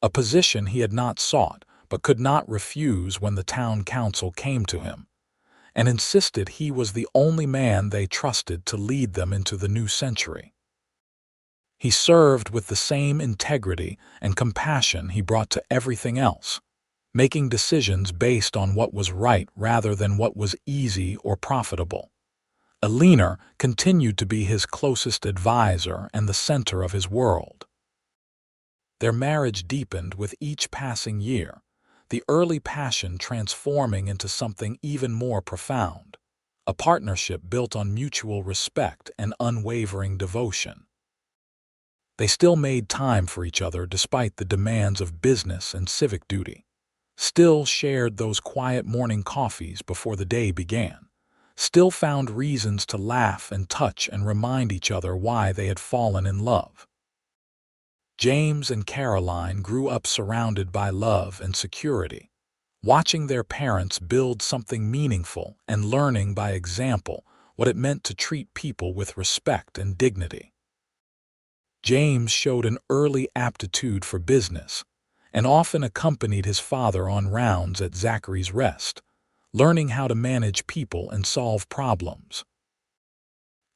a position he had not sought but could not refuse when the town council came to him and insisted he was the only man they trusted to lead them into the new century. He served with the same integrity and compassion he brought to everything else, making decisions based on what was right rather than what was easy or profitable. Eleanor continued to be his closest advisor and the center of his world. Their marriage deepened with each passing year, the early passion transforming into something even more profound, a partnership built on mutual respect and unwavering devotion. They still made time for each other despite the demands of business and civic duty, still shared those quiet morning coffees before the day began, still found reasons to laugh and touch and remind each other why they had fallen in love. James and Caroline grew up surrounded by love and security, watching their parents build something meaningful and learning by example what it meant to treat people with respect and dignity. James showed an early aptitude for business and often accompanied his father on rounds at Zachary's Rest, learning how to manage people and solve problems.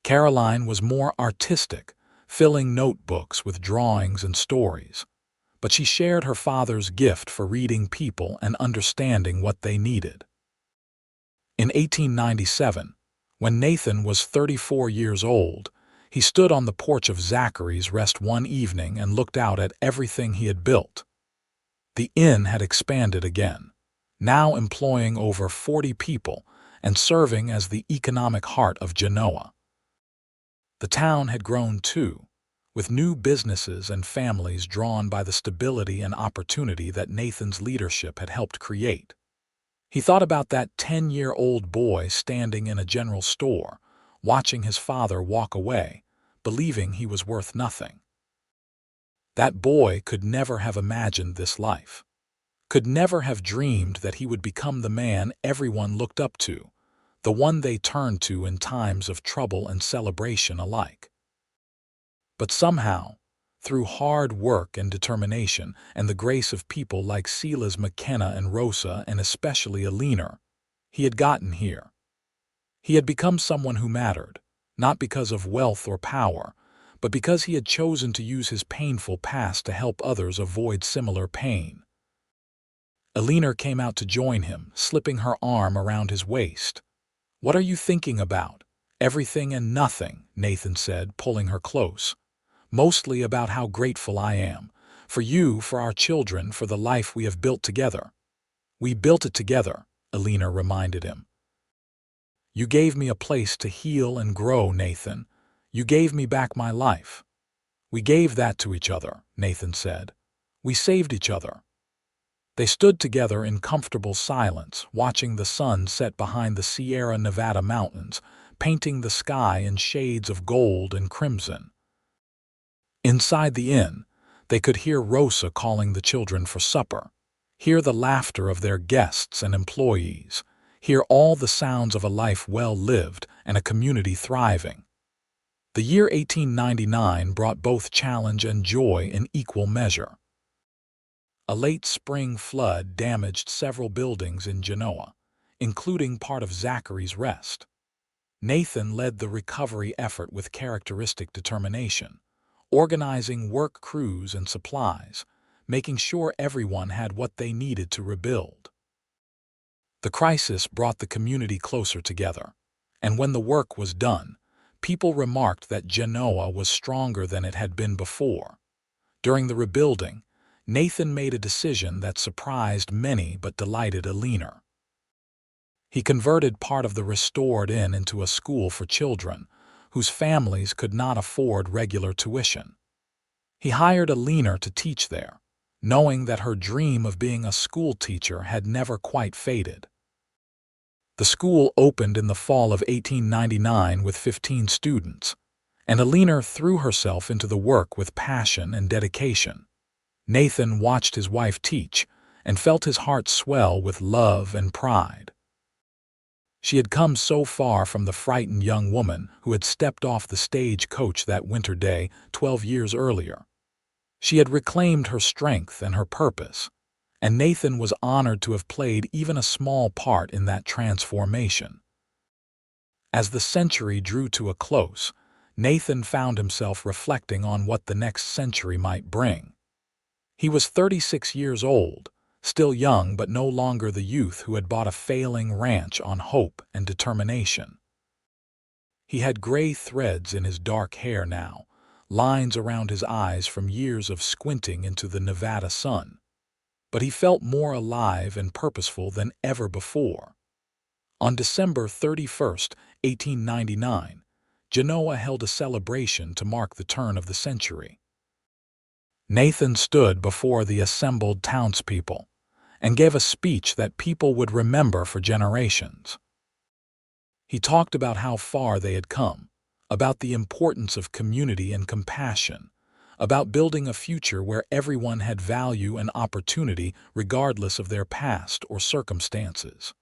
Caroline was more artistic, filling notebooks with drawings and stories, but she shared her father's gift for reading people and understanding what they needed. In 1897, when Nathan was 34 years old, he stood on the porch of Zachary's Rest one evening and looked out at everything he had built. The inn had expanded again, now employing over 40 people and serving as the economic heart of Genoa. The town had grown too, with new businesses and families drawn by the stability and opportunity that Nathan's leadership had helped create. He thought about that 10-year-old boy standing in a general store, watching his father walk away, believing he was worth nothing. That boy could never have imagined this life, could never have dreamed that he would become the man everyone looked up to, the one they turned to in times of trouble and celebration alike. But somehow, through hard work and determination and the grace of people like Silas McKenna and Rosa and especially Eleanor, he had gotten here. He had become someone who mattered, not because of wealth or power, but because he had chosen to use his painful past to help others avoid similar pain. Eleanor came out to join him, slipping her arm around his waist. "What are you thinking about?" "Everything and nothing," Nathan said, pulling her close. "Mostly about how grateful I am. For you, for our children, for the life we have built together." "We built it together," Eleanor reminded him. "You gave me a place to heal and grow, Nathan. You gave me back my life." "We gave that to each other," Nathan said. "We saved each other." They stood together in comfortable silence, watching the sun set behind the Sierra Nevada mountains, painting the sky in shades of gold and crimson. Inside the inn, they could hear Rosa calling the children for supper, hear the laughter of their guests and employees, hear all the sounds of a life well lived and a community thriving. The year 1899 brought both challenge and joy in equal measure. A late spring flood damaged several buildings in Genoa, including part of Zachary's Rest. Nathan led the recovery effort with characteristic determination, organizing work crews and supplies, making sure everyone had what they needed to rebuild. The crisis brought the community closer together, and when the work was done, people remarked that Genoa was stronger than it had been before. During the rebuilding, Nathan made a decision that surprised many but delighted Eleanor. He converted part of the restored inn into a school for children whose families could not afford regular tuition. He hired Eleanor to teach there, knowing that her dream of being a school teacher had never quite faded. The school opened in the fall of 1899 with 15 students, and Eleanor threw herself into the work with passion and dedication. Nathan watched his wife teach and felt his heart swell with love and pride. She had come so far from the frightened young woman who had stepped off the stage coach that winter day 12 years earlier. She had reclaimed her strength and her purpose, and Nathan was honored to have played even a small part in that transformation. As the century drew to a close, Nathan found himself reflecting on what the next century might bring. He was 36 years old, still young but no longer the youth who had bought a failing ranch on hope and determination. He had gray threads in his dark hair now, lines around his eyes from years of squinting into the Nevada sun. But he felt more alive and purposeful than ever before. On December 31st, 1899, Genoa held a celebration to mark the turn of the century. Nathan stood before the assembled townspeople and gave a speech that people would remember for generations. He talked about how far they had come, about the importance of community and compassion, about building a future where everyone had value and opportunity regardless of their past or circumstances.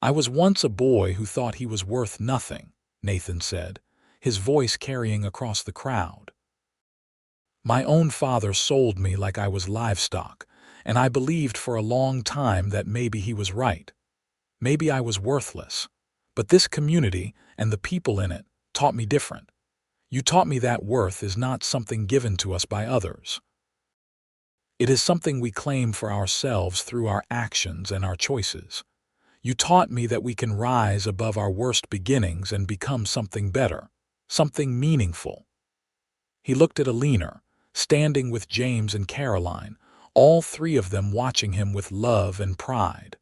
"I was once a boy who thought he was worth nothing," Nathan said, his voice carrying across the crowd. "My own father sold me like I was livestock, and I believed for a long time that maybe he was right. Maybe I was worthless. But this community and the people in it taught me different. You taught me that worth is not something given to us by others. It is something we claim for ourselves through our actions and our choices. You taught me that we can rise above our worst beginnings and become something better, something meaningful." He looked at Eleanor, standing with James and Caroline, all three of them watching him with love and pride.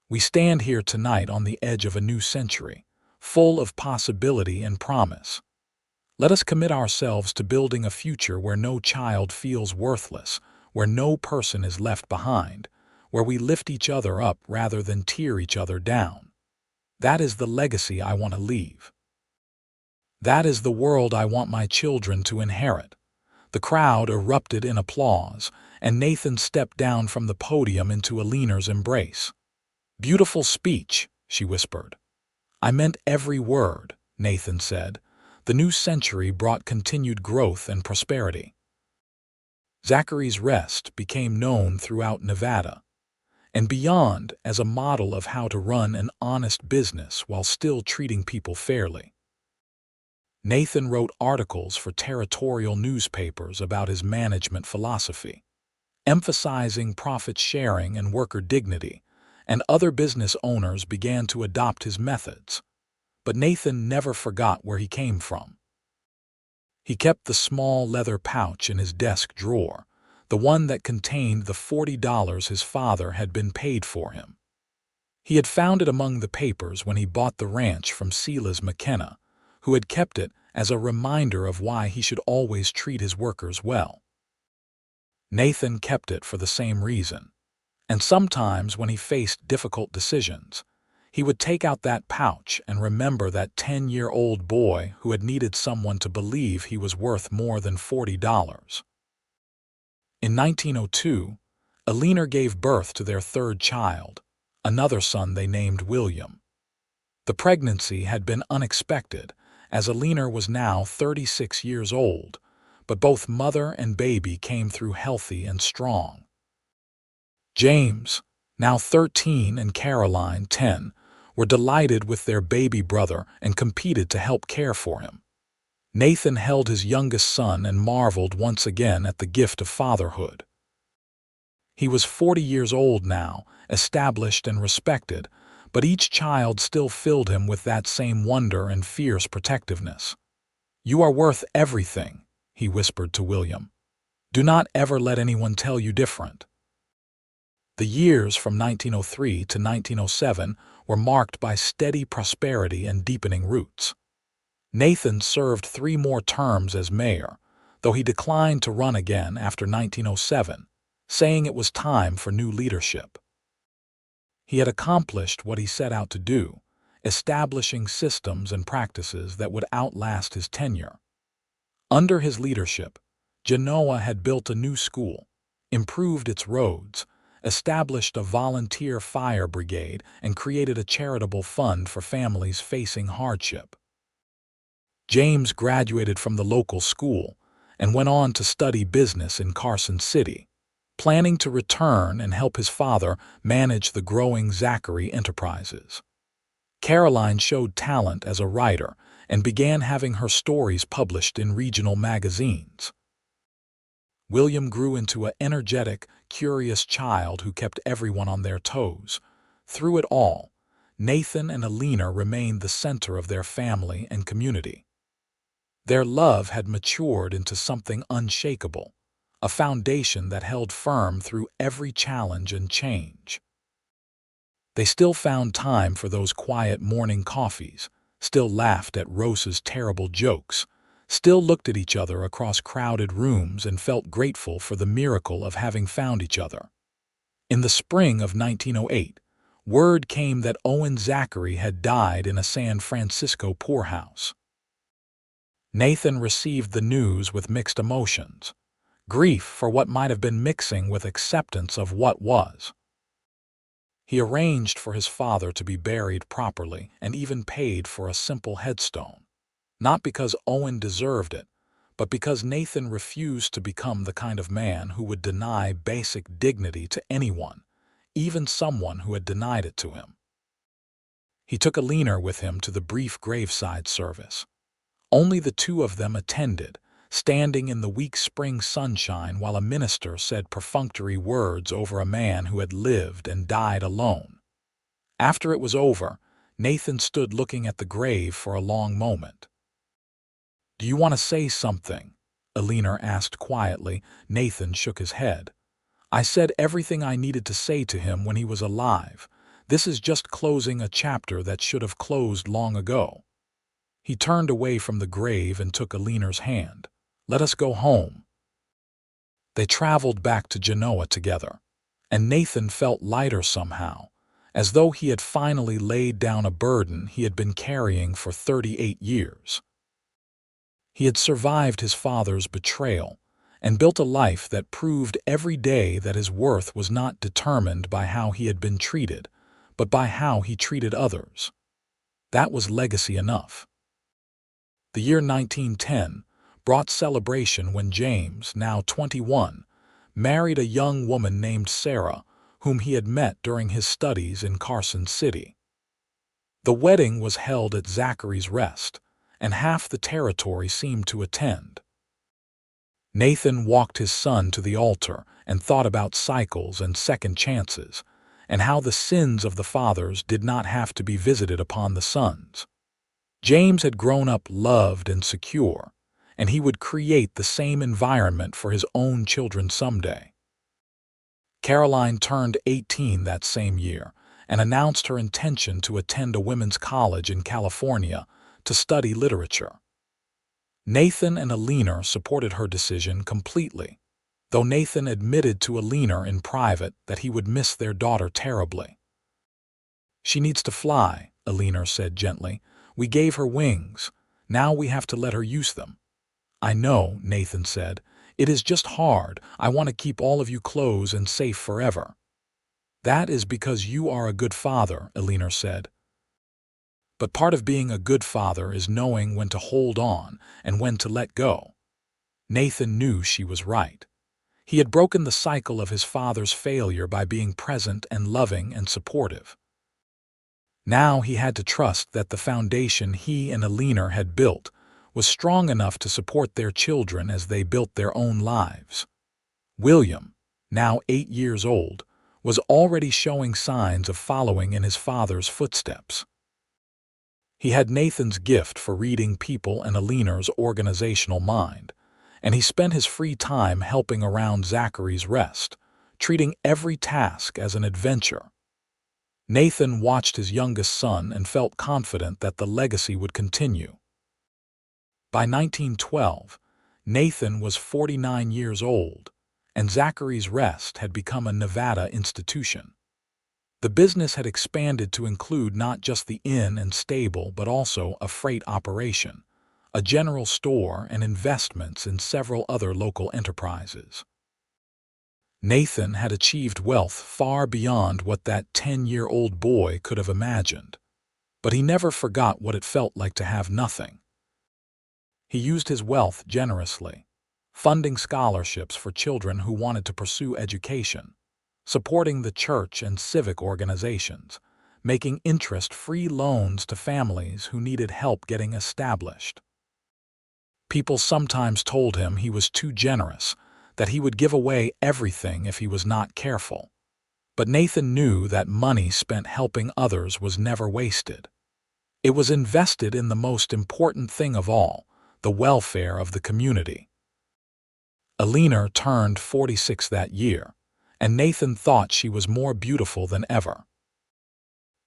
We stand here tonight on the edge of a new century, full of possibility and promise. Let us commit ourselves to building a future where no child feels worthless, where no person is left behind, where we lift each other up rather than tear each other down. That is the legacy I want to leave. That is the world I want my children to inherit. The crowd erupted in applause, and Nathan stepped down from the podium into Eleanor's embrace. "Beautiful speech," she whispered. "I meant every word," Nathan said. The new century brought continued growth and prosperity. Zachary's rest became known throughout Nevada and beyond as a model of how to run an honest business while still treating people fairly. Nathan wrote articles for territorial newspapers about his management philosophy, emphasizing profit sharing and worker dignity, and other business owners began to adopt his methods. But Nathan never forgot where he came from. He kept the small leather pouch in his desk drawer, the one that contained the $40 his father had been paid for him. He had found it among the papers when he bought the ranch from Silas McKenna, who had kept it as a reminder of why he should always treat his workers well. Nathan kept it for the same reason, and sometimes when he faced difficult decisions, he would take out that pouch and remember that 10-year-old boy who had needed someone to believe he was worth more than $40. In 1902, Eleanor gave birth to their third child, another son they named William. The pregnancy had been unexpected, as Eleanor was now 36 years old, but both mother and baby came through healthy and strong. James, now 13, and Caroline, 10, were delighted with their baby brother and competed to help care for him. Nathan held his youngest son and marveled once again at the gift of fatherhood. He was 40 years old now, established and respected, but each child still filled him with that same wonder and fierce protectiveness. "You are worth everything," he whispered to William. "Do not ever let anyone tell you different." The years from 1903 to 1907 were marked by steady prosperity and deepening roots. Nathan served 3 more terms as mayor, though he declined to run again after 1907, saying it was time for new leadership. He had accomplished what he set out to do, establishing systems and practices that would outlast his tenure. Under his leadership, Genoa had built a new school, improved its roads, established a volunteer fire brigade, and created a charitable fund for families facing hardship. James graduated from the local school and went on to study business in Carson City, planning to return and help his father manage the growing Zachary enterprises. Caroline showed talent as a writer and began having her stories published in regional magazines. William grew into an energetic, curious child who kept everyone on their toes. Through it all, Nathan and Eleanor remained the center of their family and community. Their love had matured into something unshakable, a foundation that held firm through every challenge and change. They still found time for those quiet morning coffees, still laughed at Rose's terrible jokes, still looked at each other across crowded rooms and felt grateful for the miracle of having found each other. In the spring of 1908, word came that Owen Zachary had died in a San Francisco poorhouse. Nathan received the news with mixed emotions, grief for what might have been mixing with acceptance of what was. He arranged for his father to be buried properly and even paid for a simple headstone, not because Owen deserved it, but because Nathan refused to become the kind of man who would deny basic dignity to anyone, even someone who had denied it to him. He took Eleanor with him to the brief graveside service. Only the two of them attended, standing in the weak spring sunshine while a minister said perfunctory words over a man who had lived and died alone. After it was over, Nathan stood looking at the grave for a long moment. "Do you want to say something?" Eleanor asked quietly. Nathan shook his head. I said everything I needed to say to him when he was alive. This is just closing a chapter that should have closed long ago." He turned away from the grave and took Eleanor's hand. "Let us go home." They traveled back to Genoa together, and Nathan felt lighter somehow, as though he had finally laid down a burden he had been carrying for 38 years. He had survived his father's betrayal and built a life that proved every day that his worth was not determined by how he had been treated, but by how he treated others. That was legacy enough. The year 1910 brought celebration when James, now 21, married a young woman named Sarah, whom he had met during his studies in Carson City. The wedding was held at Zachary's Rest, and half the territory seemed to attend. Nathan walked his son to the altar and thought about cycles and second chances, and how the sins of the fathers did not have to be visited upon the sons. James had grown up loved and secure, and he would create the same environment for his own children someday. Caroline turned 18 that same year and announced her intention to attend a women's college in California to study literature. Nathan and Eleanor supported her decision completely, though Nathan admitted to Eleanor in private that he would miss their daughter terribly. "She needs to fly," Eleanor said gently. "We gave her wings. Now we have to let her use them." "I know," Nathan said. "It is just hard. I want to keep all of you close and safe forever." "That is because you are a good father," Eleanor said. "But part of being a good father is knowing when to hold on and when to let go." Nathan knew she was right. He had broken the cycle of his father's failure by being present and loving and supportive. Now he had to trust that the foundation he and Eleanor had built was strong enough to support their children as they built their own lives. William, now 8 years old, was already showing signs of following in his father's footsteps. He had Nathan's gift for reading people and Eleanor's organizational mind, and he spent his free time helping around Zachary's Rest, treating every task as an adventure. Nathan watched his youngest son and felt confident that the legacy would continue. By 1912, Nathan was 49 years old, and Zachary's Rest had become a Nevada institution. The business had expanded to include not just the inn and stable but also a freight operation, a general store, and investments in several other local enterprises. Nathan had achieved wealth far beyond what that 10-year-old boy could have imagined, but he never forgot what it felt like to have nothing. He used his wealth generously, funding scholarships for children who wanted to pursue education, supporting the church and civic organizations, making interest-free loans to families who needed help getting established. People sometimes told him he was too generous, that he would give away everything if he was not careful. But Nathan knew that money spent helping others was never wasted. It was invested in the most important thing of all, the welfare of the community. Eleanor turned 46 that year, and Nathan thought she was more beautiful than ever.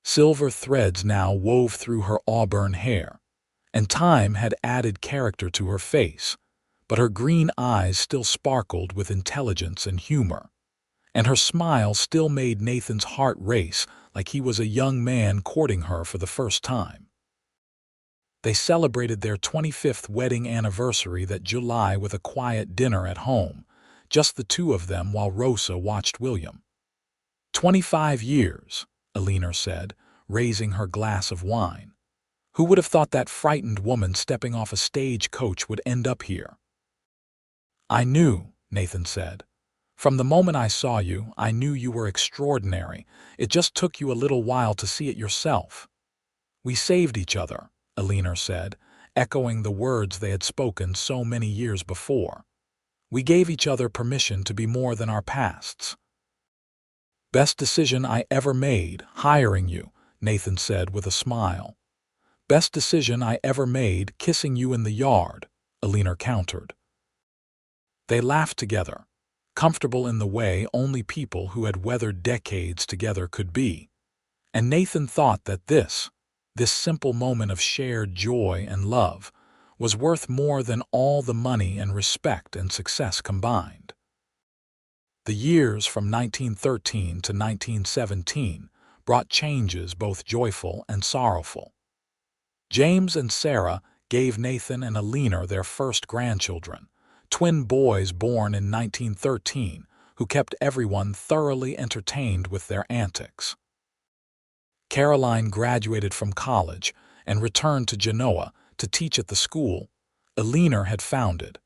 Silver threads now wove through her auburn hair, and time had added character to her face, but her green eyes still sparkled with intelligence and humor, and her smile still made Nathan's heart race like he was a young man courting her for the first time. They celebrated their 25th wedding anniversary that July with a quiet dinner at home, just the two of them while Rosa watched William. 25 years, Eleanor said, raising her glass of wine. Who would have thought that frightened woman stepping off a stagecoach would end up here? I knew, Nathan said. From the moment I saw you, I knew you were extraordinary. It just took you a little while to see it yourself. We saved each other, Eleanor said, echoing the words they had spoken so many years before. We gave each other permission to be more than our pasts. Best decision I ever made, hiring you, Nathan said with a smile. Best decision I ever made, kissing you in the yard, Eleanor countered. They laughed together, comfortable in the way only people who had weathered decades together could be. And Nathan thought that this simple moment of shared joy and love, was worth more than all the money and respect and success combined. The years from 1913 to 1917 brought changes both joyful and sorrowful. James and Sarah gave Nathan and Eleanor their first grandchildren, twin boys born in 1913, who kept everyone thoroughly entertained with their antics. Caroline graduated from college and returned to Genoa to teach at the school Eleanor had founded,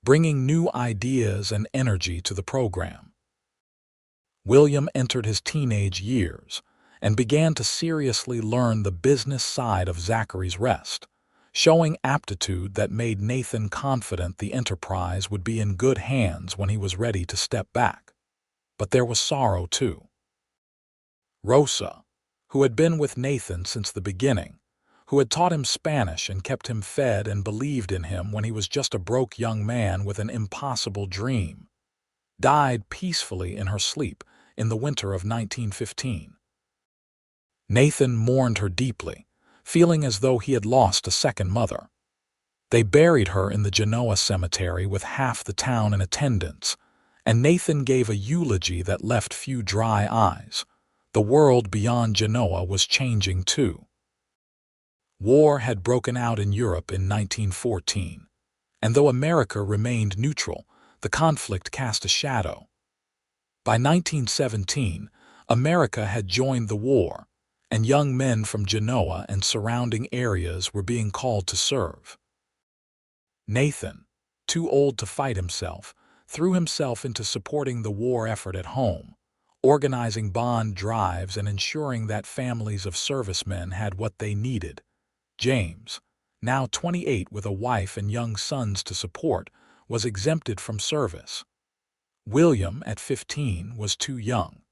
bringing new ideas and energy to the program. William entered his teenage years and began to seriously learn the business side of Zachary's rest, showing aptitude that made Nathan confident the enterprise would be in good hands when he was ready to step back. But there was sorrow, too. Rosa, who had been with Nathan since the beginning, who had taught him Spanish and kept him fed and believed in him when he was just a broke young man with an impossible dream, died peacefully in her sleep in the winter of 1915. Nathan mourned her deeply, feeling as though he had lost a second mother. They buried her in the Genoa cemetery with half the town in attendance, and Nathan gave a eulogy that left few dry eyes. The world beyond Genoa was changing too. War had broken out in Europe in 1914, and though America remained neutral, the conflict cast a shadow. By 1917, America had joined the war, and young men from Genoa and surrounding areas were being called to serve. Nathan, too old to fight himself, threw himself into supporting the war effort at home, organizing bond drives and ensuring that families of servicemen had what they needed. James, now 28 with a wife and young sons to support, was exempted from service. William, at 15, was too young.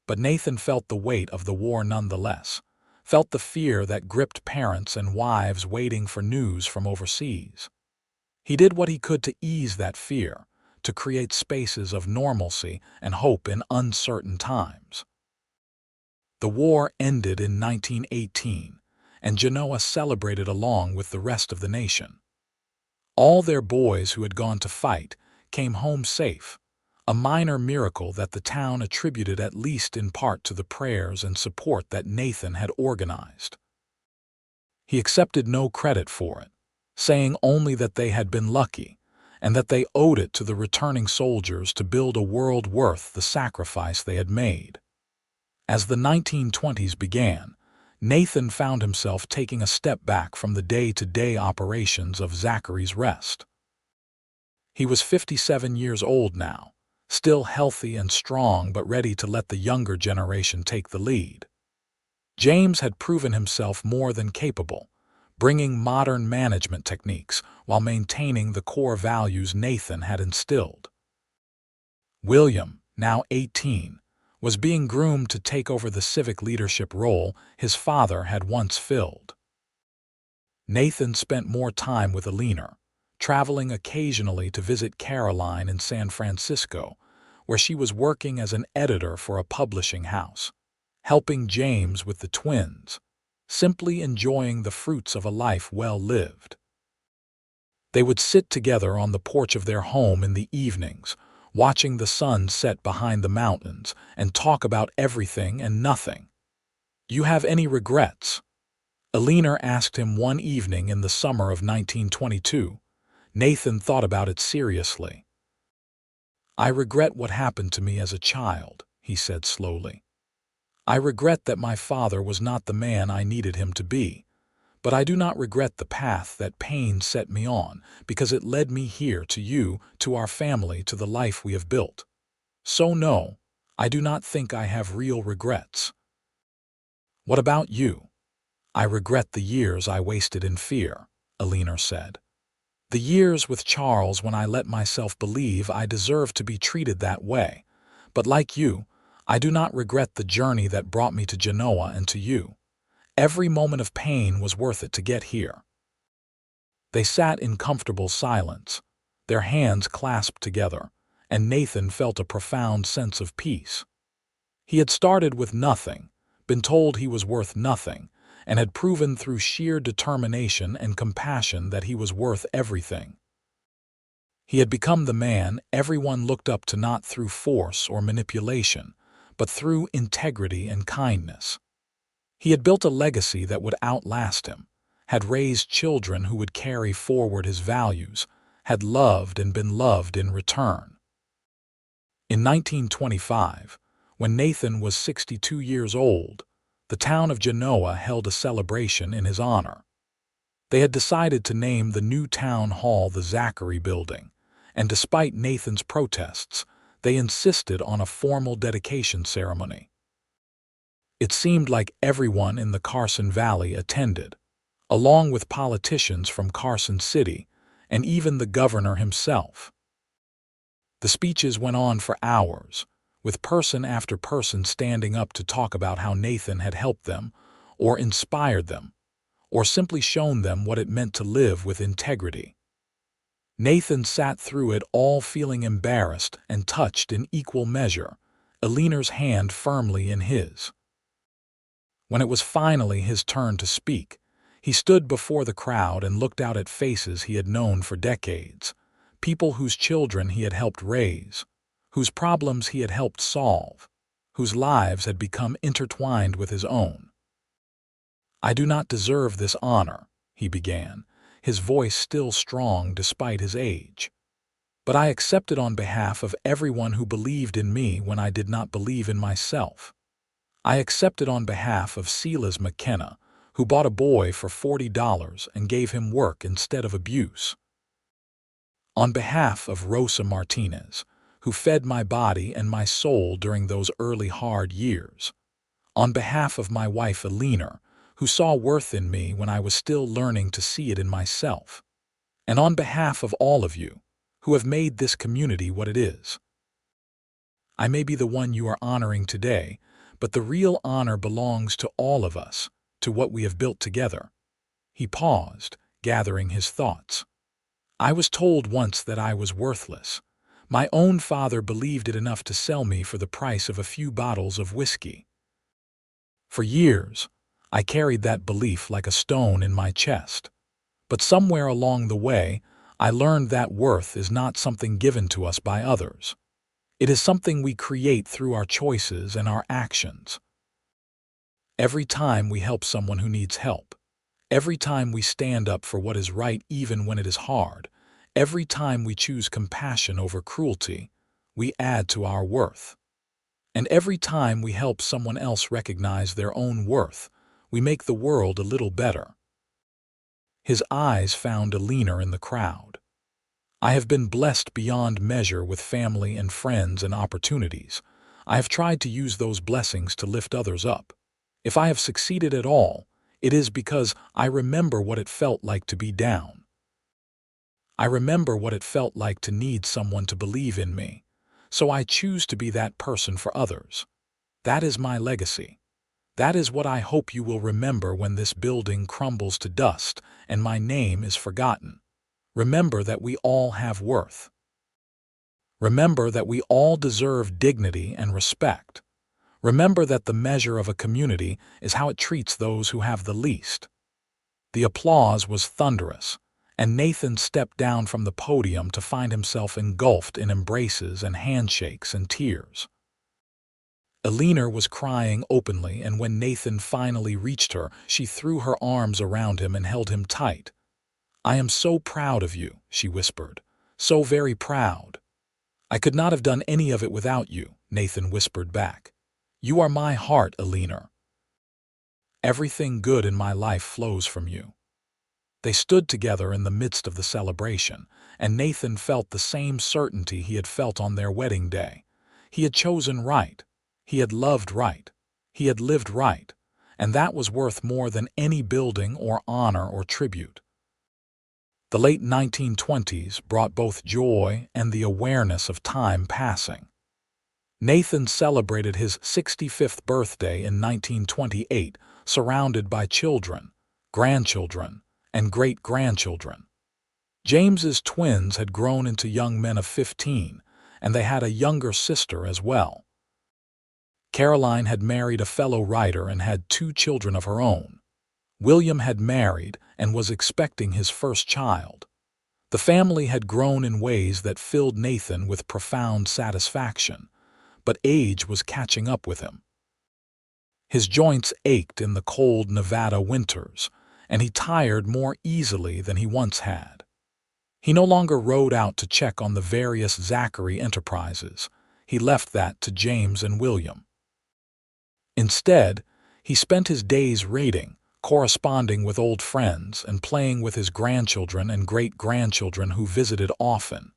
But Nathan felt the weight of the war nonetheless, felt the fear that gripped parents and wives waiting for news from overseas. He did what he could to ease that fear, to create spaces of normalcy and hope in uncertain times. The war ended in 1918, and Genoa celebrated along with the rest of the nation. All their boys who had gone to fight came home safe, a minor miracle that the town attributed at least in part to the prayers and support that Nathan had organized. He accepted no credit for it, saying only that they had been lucky, and that they owed it to the returning soldiers to build a world worth the sacrifice they had made. As the 1920s began, Nathan found himself taking a step back from the day-to-day operations of Zachary's rest. He was 57 years old now, still healthy and strong but ready to let the younger generation take the lead. James had proven himself more than capable, bringing modern management techniques while maintaining the core values Nathan had instilled. William, now 18, was being groomed to take over the civic leadership role his father had once filled. Nathan spent more time with Eleanor, traveling occasionally to visit Caroline in San Francisco, where she was working as an editor for a publishing house, helping James with the twins, simply enjoying the fruits of a life well lived. They would sit together on the porch of their home in the evenings, watching the sun set behind the mountains, and talk about everything and nothing. "You have any regrets?" Eleanor asked him one evening in the summer of 1922. Nathan thought about it seriously. "I regret what happened to me as a child," he said slowly. "I regret that my father was not the man I needed him to be, but I do not regret the path that pain set me on, because it led me here to you, to our family, to the life we have built. So no, I do not think I have real regrets." "What about you?" "I regret the years I wasted in fear," Eleanor said. "The years with Charles when I let myself believe I deserved to be treated that way. But like you, I do not regret the journey that brought me to Genoa and to you. Every moment of pain was worth it to get here." They sat in comfortable silence, their hands clasped together, and Nathan felt a profound sense of peace. He had started with nothing, been told he was worth nothing, and had proven through sheer determination and compassion that he was worth everything. He had become the man everyone looked up to, not through force or manipulation, but through integrity and kindness. He had built a legacy that would outlast him, had raised children who would carry forward his values, had loved and been loved in return. In 1925, when Nathan was 62 years old, the town of Genoa held a celebration in his honor. They had decided to name the new town hall the Zachary Building, and despite Nathan's protests, they insisted on a formal dedication ceremony. It seemed like everyone in the Carson Valley attended, along with politicians from Carson City and even the governor himself. The speeches went on for hours, with person after person standing up to talk about how Nathan had helped them, or inspired them, or simply shown them what it meant to live with integrity. Nathan sat through it all feeling embarrassed and touched in equal measure, Eleanor's hand firmly in his. When it was finally his turn to speak, he stood before the crowd and looked out at faces he had known for decades, people whose children he had helped raise, whose problems he had helped solve, whose lives had become intertwined with his own. "I do not deserve this honor," he began, his voice still strong despite his age. "But I accept it on behalf of everyone who believed in me when I did not believe in myself. I accept it on behalf of Silas McKenna, who bought a boy for $40 and gave him work instead of abuse. On behalf of Rosa Martinez, who fed my body and my soul during those early hard years. On behalf of my wife Eleanor, who saw worth in me when I was still learning to see it in myself. And on behalf of all of you, who have made this community what it is. I may be the one you are honoring today, but the real honor belongs to all of us, to what we have built together." He paused, gathering his thoughts. "I was told once that I was worthless. My own father believed it enough to sell me for the price of a few bottles of whiskey. For years, I carried that belief like a stone in my chest. But somewhere along the way, I learned that worth is not something given to us by others. It is something we create through our choices and our actions. Every time we help someone who needs help, every time we stand up for what is right even when it is hard, every time we choose compassion over cruelty, we add to our worth. And every time we help someone else recognize their own worth, we make the world a little better." His eyes found Eleanor in the crowd. "I have been blessed beyond measure with family and friends and opportunities. I have tried to use those blessings to lift others up. If I have succeeded at all, it is because I remember what it felt like to be down. I remember what it felt like to need someone to believe in me, so I choose to be that person for others. That is my legacy. That is what I hope you will remember when this building crumbles to dust and my name is forgotten. Remember that we all have worth. Remember that we all deserve dignity and respect. Remember that the measure of a community is how it treats those who have the least." The applause was thunderous, and Nathan stepped down from the podium to find himself engulfed in embraces and handshakes and tears. Eleanor was crying openly, and when Nathan finally reached her, she threw her arms around him and held him tight. "I am so proud of you," she whispered. "So very proud." "I could not have done any of it without you," Nathan whispered back. "You are my heart, Eleanor. Everything good in my life flows from you." They stood together in the midst of the celebration, and Nathan felt the same certainty he had felt on their wedding day. He had chosen right. He had loved right. He had lived right. And that was worth more than any building or honor or tribute. The late 1920s brought both joy and the awareness of time passing. Nathan celebrated his 65th birthday in 1928, surrounded by children, grandchildren, and great-grandchildren. James's twins had grown into young men of 15, and they had a younger sister as well. Caroline had married a fellow writer and had 2 children of her own. William had married and was expecting his first child. The family had grown in ways that filled Nathan with profound satisfaction, but age was catching up with him. His joints ached in the cold Nevada winters, and he tired more easily than he once had. He no longer rode out to check on the various Zachary enterprises. He left that to James and William. Instead, he spent his days reading, corresponding with old friends, and playing with his grandchildren and great-grandchildren who visited often.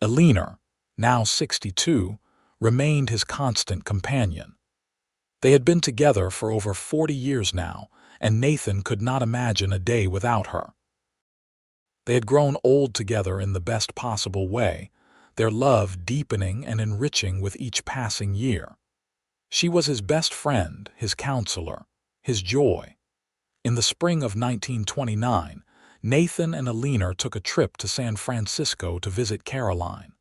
Eleanor, now 62, remained his constant companion. They had been together for over 40 years now, and Nathan could not imagine a day without her. They had grown old together in the best possible way, their love deepening and enriching with each passing year. She was his best friend, his counselor, his joy. In the spring of 1929, Nathan and Eleanor took a trip to San Francisco to visit Caroline.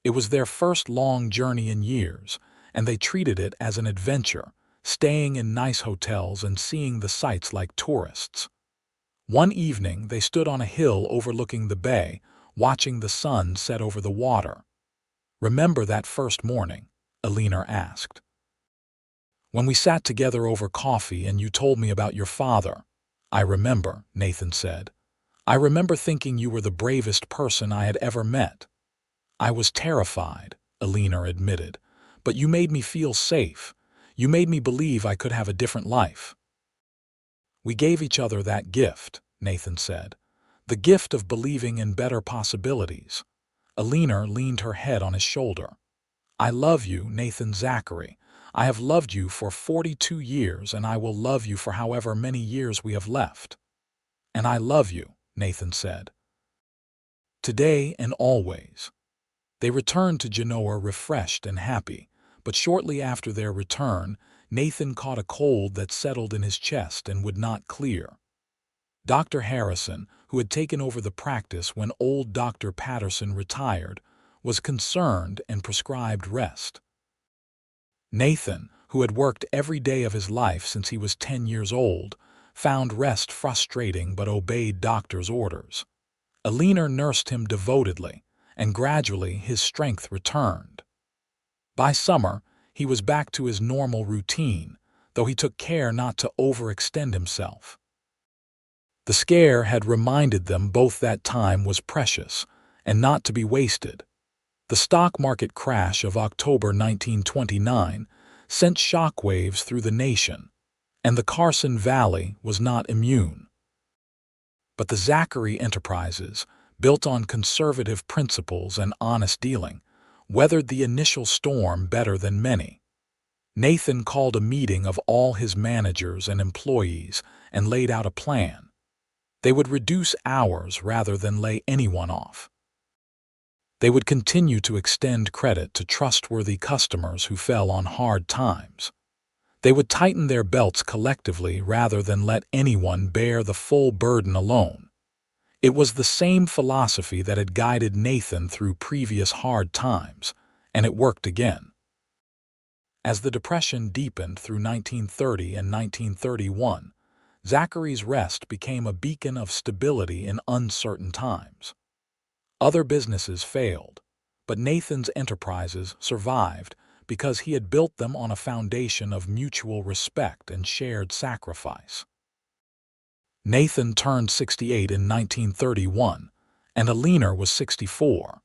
It was their first long journey in years, and they treated it as an adventure, staying in nice hotels and seeing the sights like tourists. One evening, they stood on a hill overlooking the bay, watching the sun set over the water. "Remember that first morning?" Eleanor asked. "When we sat together over coffee and you told me about your father." "I remember," Nathan said. "I remember thinking you were the bravest person I had ever met." "I was terrified," Eleanor admitted, "but you made me feel safe. You made me believe I could have a different life." "We gave each other that gift," Nathan said, "the gift of believing in better possibilities." Eleanor leaned her head on his shoulder. "I love you, Nathan Zachary. I have loved you for 42 years, and I will love you for however many years we have left." "And I love you," Nathan said. "Today and always." They returned to Genoa refreshed and happy, but shortly after their return, Nathan caught a cold that settled in his chest and would not clear. Dr. Harrison, who had taken over the practice when old Dr. Patterson retired, was concerned and prescribed rest. Nathan, who had worked every day of his life since he was 10 years old, found rest frustrating but obeyed doctor's orders. Eleanor nursed him devotedly, and gradually his strength returned. By summer, he was back to his normal routine, though he took care not to overextend himself. The scare had reminded them both that time was precious and not to be wasted. The stock market crash of October 1929 sent shockwaves through the nation, and the Carson Valley was not immune. But the Zachary enterprises, built on conservative principles and honest dealing, weathered the initial storm better than many. Nathan called a meeting of all his managers and employees and laid out a plan. They would reduce hours rather than lay anyone off. They would continue to extend credit to trustworthy customers who fell on hard times. They would tighten their belts collectively rather than let anyone bear the full burden alone. It was the same philosophy that had guided Nathan through previous hard times, and it worked again. As the Depression deepened through 1930 and 1931, Zachary's Rest became a beacon of stability in uncertain times. Other businesses failed, but Nathan's enterprises survived because he had built them on a foundation of mutual respect and shared sacrifice. Nathan turned 68 in 1931, and Eleanor was 64.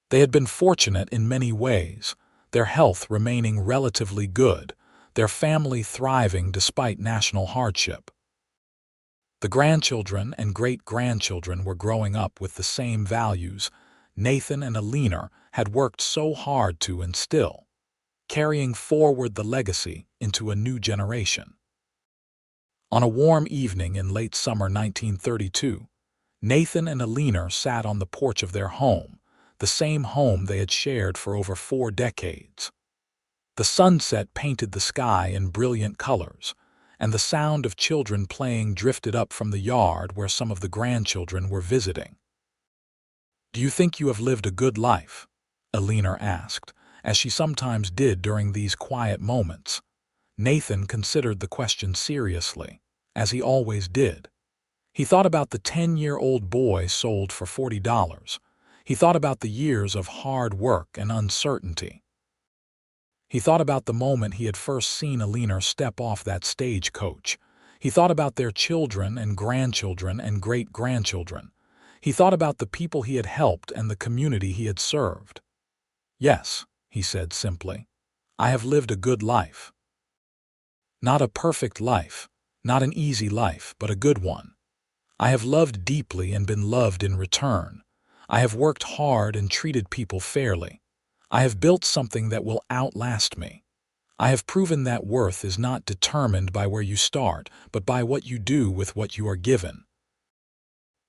They had been fortunate in many ways, their health remaining relatively good, their family thriving despite national hardship. The grandchildren and great-grandchildren were growing up with the same values Nathan and Eleanor had worked so hard to instill, carrying forward the legacy into a new generation. On a warm evening in late summer 1932, Nathan and Eleanor sat on the porch of their home, the same home they had shared for over 4 decades. The sunset painted the sky in brilliant colors, and the sound of children playing drifted up from the yard where some of the grandchildren were visiting. "Do you think you have lived a good life?" Eleanor asked, as she sometimes did during these quiet moments. Nathan considered the question seriously, as he always did. He thought about the 10-year-old boy sold for $40. He thought about the years of hard work and uncertainty. He thought about the moment he had first seen Eleanor step off that stagecoach. He thought about their children and grandchildren and great-grandchildren. He thought about the people he had helped and the community he had served. "Yes," he said simply, "I have lived a good life. Not a perfect life, not an easy life, but a good one. I have loved deeply and been loved in return. I have worked hard and treated people fairly. I have built something that will outlast me. I have proven that worth is not determined by where you start, but by what you do with what you are given.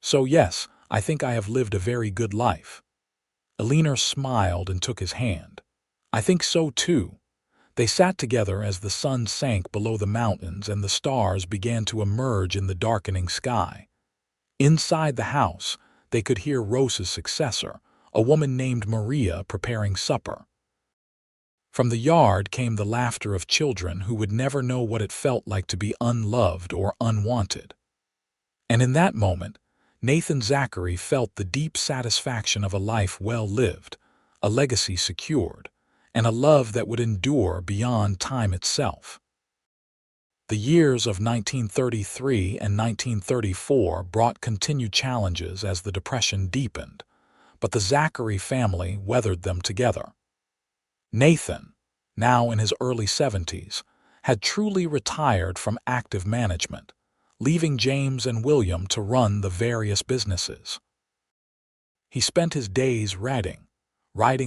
So yes, I think I have lived a very good life." Eleanor smiled and took his hand. "I think so too." They sat together as the sun sank below the mountains and the stars began to emerge in the darkening sky. Inside the house, they could hear Rosa's successor, a woman named Maria, preparing supper. From the yard came the laughter of children who would never know what it felt like to be unloved or unwanted. And in that moment, Nathan Zachary felt the deep satisfaction of a life well lived, a legacy secured, and a love that would endure beyond time itself. The years of 1933 and 1934 brought continued challenges as the Depression deepened, but the Zachary family weathered them together. Nathan, now in his early 70s, had truly retired from active management, leaving James and William to run the various businesses. He spent his days writing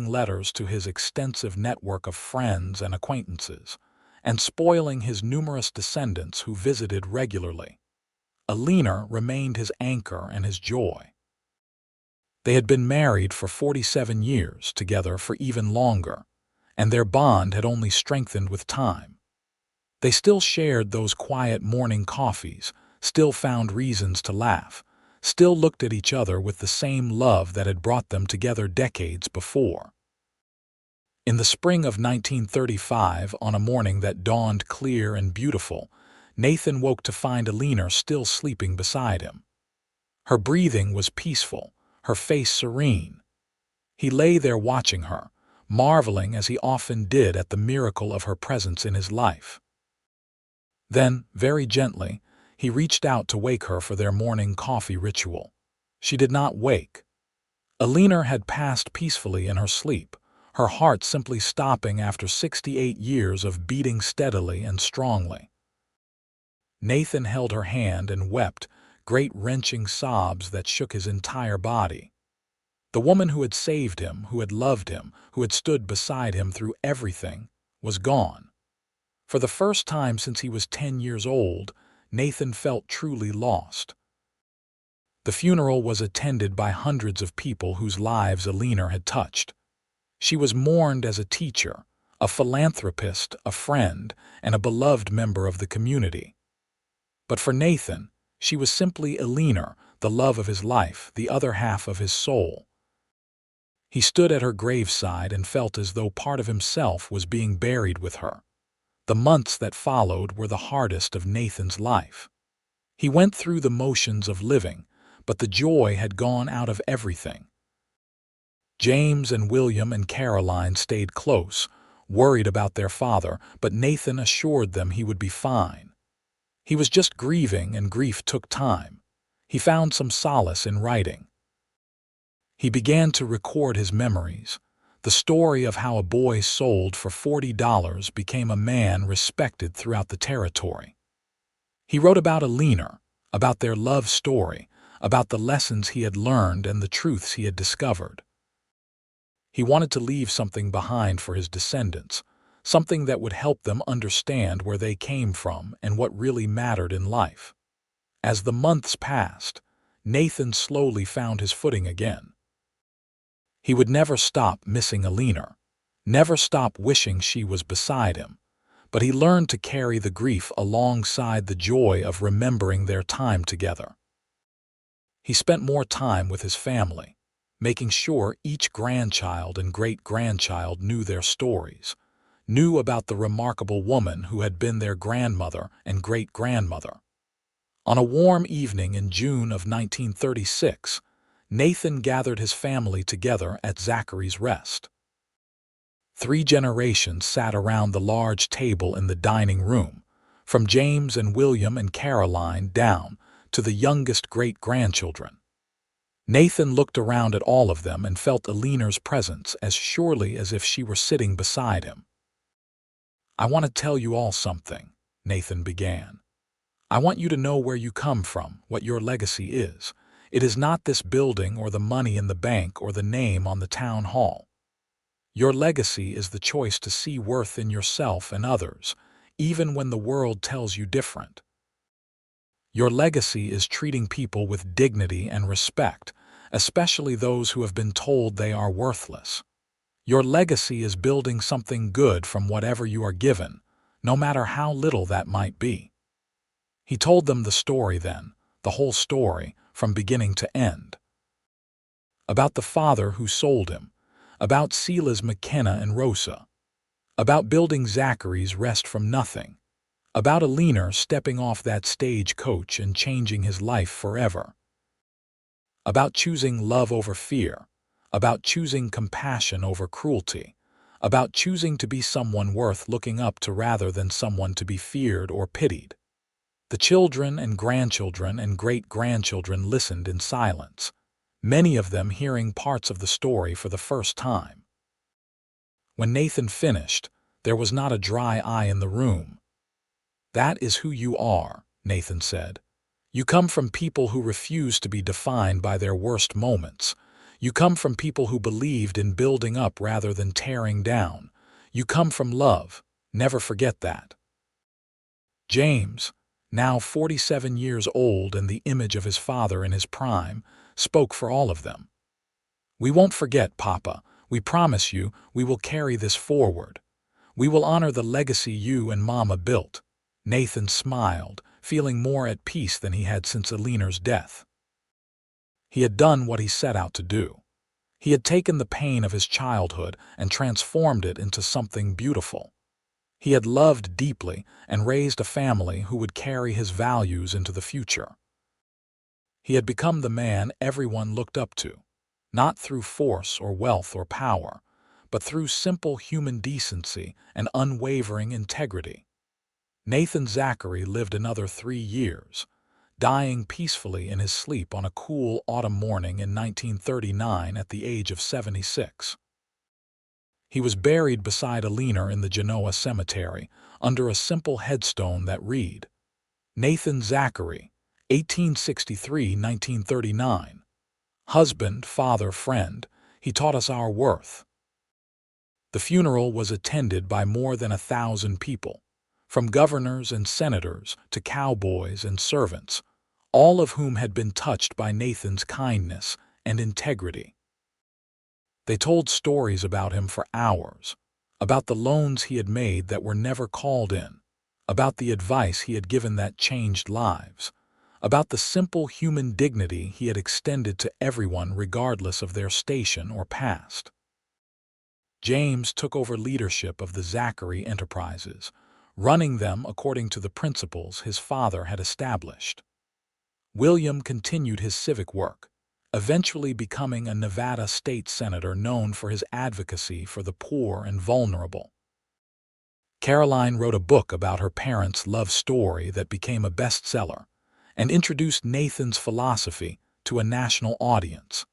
letters to his extensive network of friends and acquaintances, and spoiling his numerous descendants who visited regularly. Eleanor remained his anchor and his joy. They had been married for 47 years, together for even longer, and their bond had only strengthened with time. They still shared those quiet morning coffees, still found reasons to laugh, still looked at each other with the same love that had brought them together decades before. In the spring of 1935, on a morning that dawned clear and beautiful, Nathan woke to find Eleanor still sleeping beside him. Her breathing was peaceful, her face serene. He lay there watching her, marveling as he often did at the miracle of her presence in his life. Then, very gently, he reached out to wake her for their morning coffee ritual. She did not wake. Eleanor had passed peacefully in her sleep, her heart simply stopping after 68 years of beating steadily and strongly. Nathan held her hand and wept, great wrenching sobs that shook his entire body. The woman who had saved him, who had loved him, who had stood beside him through everything, was gone. For the first time since he was 10 years old, Nathan felt truly lost. The funeral was attended by hundreds of people whose lives Eleanor had touched. She was mourned as a teacher, a philanthropist, a friend, and a beloved member of the community. But for Nathan, she was simply Eleanor, the love of his life, the other half of his soul. He stood at her graveside and felt as though part of himself was being buried with her. The months that followed were the hardest of Nathan's life. He went through the motions of living, but the joy had gone out of everything. James and William and Caroline stayed close, worried about their father, but Nathan assured them he would be fine. He was just grieving, and grief took time. He found some solace in writing. He began to record his memories, the story of how a boy sold for $40 became a man respected throughout the territory. He wrote about Eleanor, about their love story, about the lessons he had learned and the truths he had discovered. He wanted to leave something behind for his descendants, something that would help them understand where they came from and what really mattered in life. As the months passed, Nathan slowly found his footing again. He would never stop missing Eleanor, never stop wishing she was beside him, but he learned to carry the grief alongside the joy of remembering their time together. He spent more time with his family, making sure each grandchild and great-grandchild knew their stories, knew about the remarkable woman who had been their grandmother and great-grandmother. On a warm evening in June of 1936, Nathan gathered his family together at Zachary's Rest. 3 generations sat around the large table in the dining room, from James and William and Caroline down to the youngest great-grandchildren. Nathan looked around at all of them and felt Eleanor's presence as surely as if she were sitting beside him. "I want to tell you all something," Nathan began. "I want you to know where you come from, what your legacy is. It is not this building or the money in the bank or the name on the town hall. Your legacy is the choice to see worth in yourself and others, even when the world tells you different. Your legacy is treating people with dignity and respect, especially those who have been told they are worthless. Your legacy is building something good from whatever you are given, no matter how little that might be." He told them the story then, the whole story, from beginning to end. About the father who sold him, about Silas McKenna and Rosa, about building Zachary's Rest from nothing, about Eleanor stepping off that stagecoach and changing his life forever, about choosing love over fear, about choosing compassion over cruelty, about choosing to be someone worth looking up to rather than someone to be feared or pitied. The children and grandchildren and great-grandchildren listened in silence, many of them hearing parts of the story for the first time. When Nathan finished, there was not a dry eye in the room. "That is who you are," Nathan said. "You come from people who refuse to be defined by their worst moments. You come from people who believed in building up rather than tearing down. You come from love. Never forget that." James, now 47 years old and the image of his father in his prime, spoke for all of them. "We won't forget, Papa. We promise you we will carry this forward. We will honor the legacy you and Mama built." Nathan smiled, feeling more at peace than he had since Eleanor's death. He had done what he set out to do. He had taken the pain of his childhood and transformed it into something beautiful. He had loved deeply and raised a family who would carry his values into the future. He had become the man everyone looked up to, not through force or wealth or power, but through simple human decency and unwavering integrity. Nathan Zachary lived another 3 years, dying peacefully in his sleep on a cool autumn morning in 1939 at the age of 76. He was buried beside Eleanor in the Genoa cemetery, under a simple headstone that read, "Nathan Zachary, 1863–1939. Husband, father, friend, he taught us our worth." The funeral was attended by more than 1,000 people, from governors and senators to cowboys and servants, all of whom had been touched by Nathan's kindness and integrity. They told stories about him for hours, about the loans he had made that were never called in, about the advice he had given that changed lives, about the simple human dignity he had extended to everyone regardless of their station or past. James took over leadership of the Zachary enterprises, running them according to the principles his father had established. William continued his civic work, eventually becoming a Nevada state senator known for his advocacy for the poor and vulnerable. Caroline wrote a book about her parents' love story that became a bestseller and introduced Nathan's philosophy to a national audience.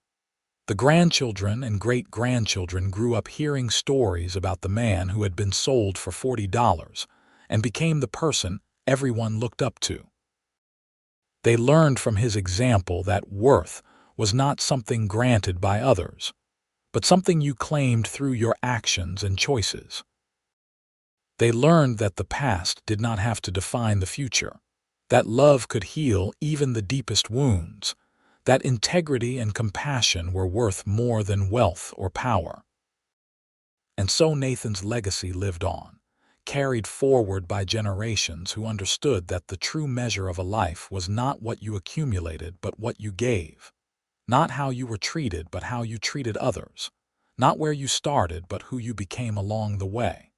The grandchildren and great-grandchildren grew up hearing stories about the man who had been sold for $40 and became the person everyone looked up to. They learned from his example that worth was not something granted by others, but something you claimed through your actions and choices. They learned that the past did not have to define the future, that love could heal even the deepest wounds, that integrity and compassion were worth more than wealth or power. And so Nathan's legacy lived on, carried forward by generations who understood that the true measure of a life was not what you accumulated but what you gave. Not how you were treated, but how you treated others. Not where you started, but who you became along the way.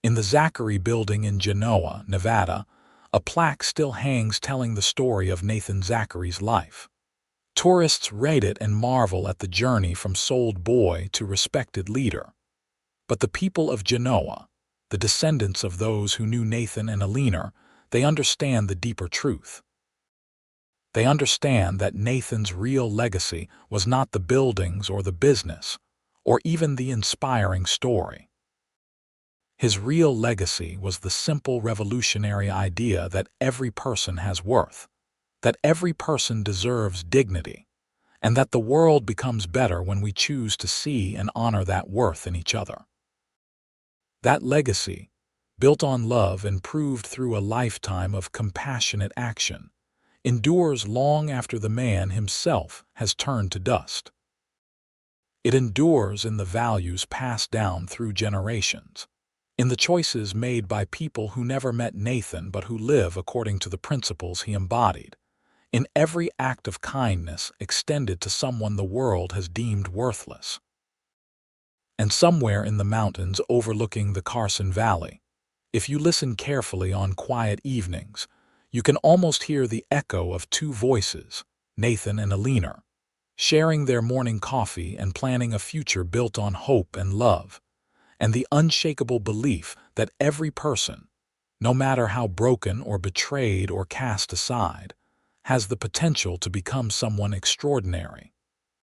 In the Zachary building in Genoa, Nevada, a plaque still hangs telling the story of Nathan Zachary's life. Tourists rate it and marvel at the journey from sold boy to respected leader. But the people of Genoa, the descendants of those who knew Nathan and Eleanor, they understand the deeper truth. They understand that Nathan's real legacy was not the buildings or the business, or even the inspiring story. His real legacy was the simple revolutionary idea that every person has worth, that every person deserves dignity, and that the world becomes better when we choose to see and honor that worth in each other. That legacy, built on love and proved through a lifetime of compassionate action, endures long after the man himself has turned to dust. It endures in the values passed down through generations, in the choices made by people who never met Nathan but who live according to the principles he embodied, in every act of kindness extended to someone the world has deemed worthless. And somewhere in the mountains overlooking the Carson Valley, if you listen carefully on quiet evenings, you can almost hear the echo of two voices, Nathan and Eleanor, sharing their morning coffee and planning a future built on hope and love, and the unshakable belief that every person, no matter how broken or betrayed or cast aside, has the potential to become someone extraordinary.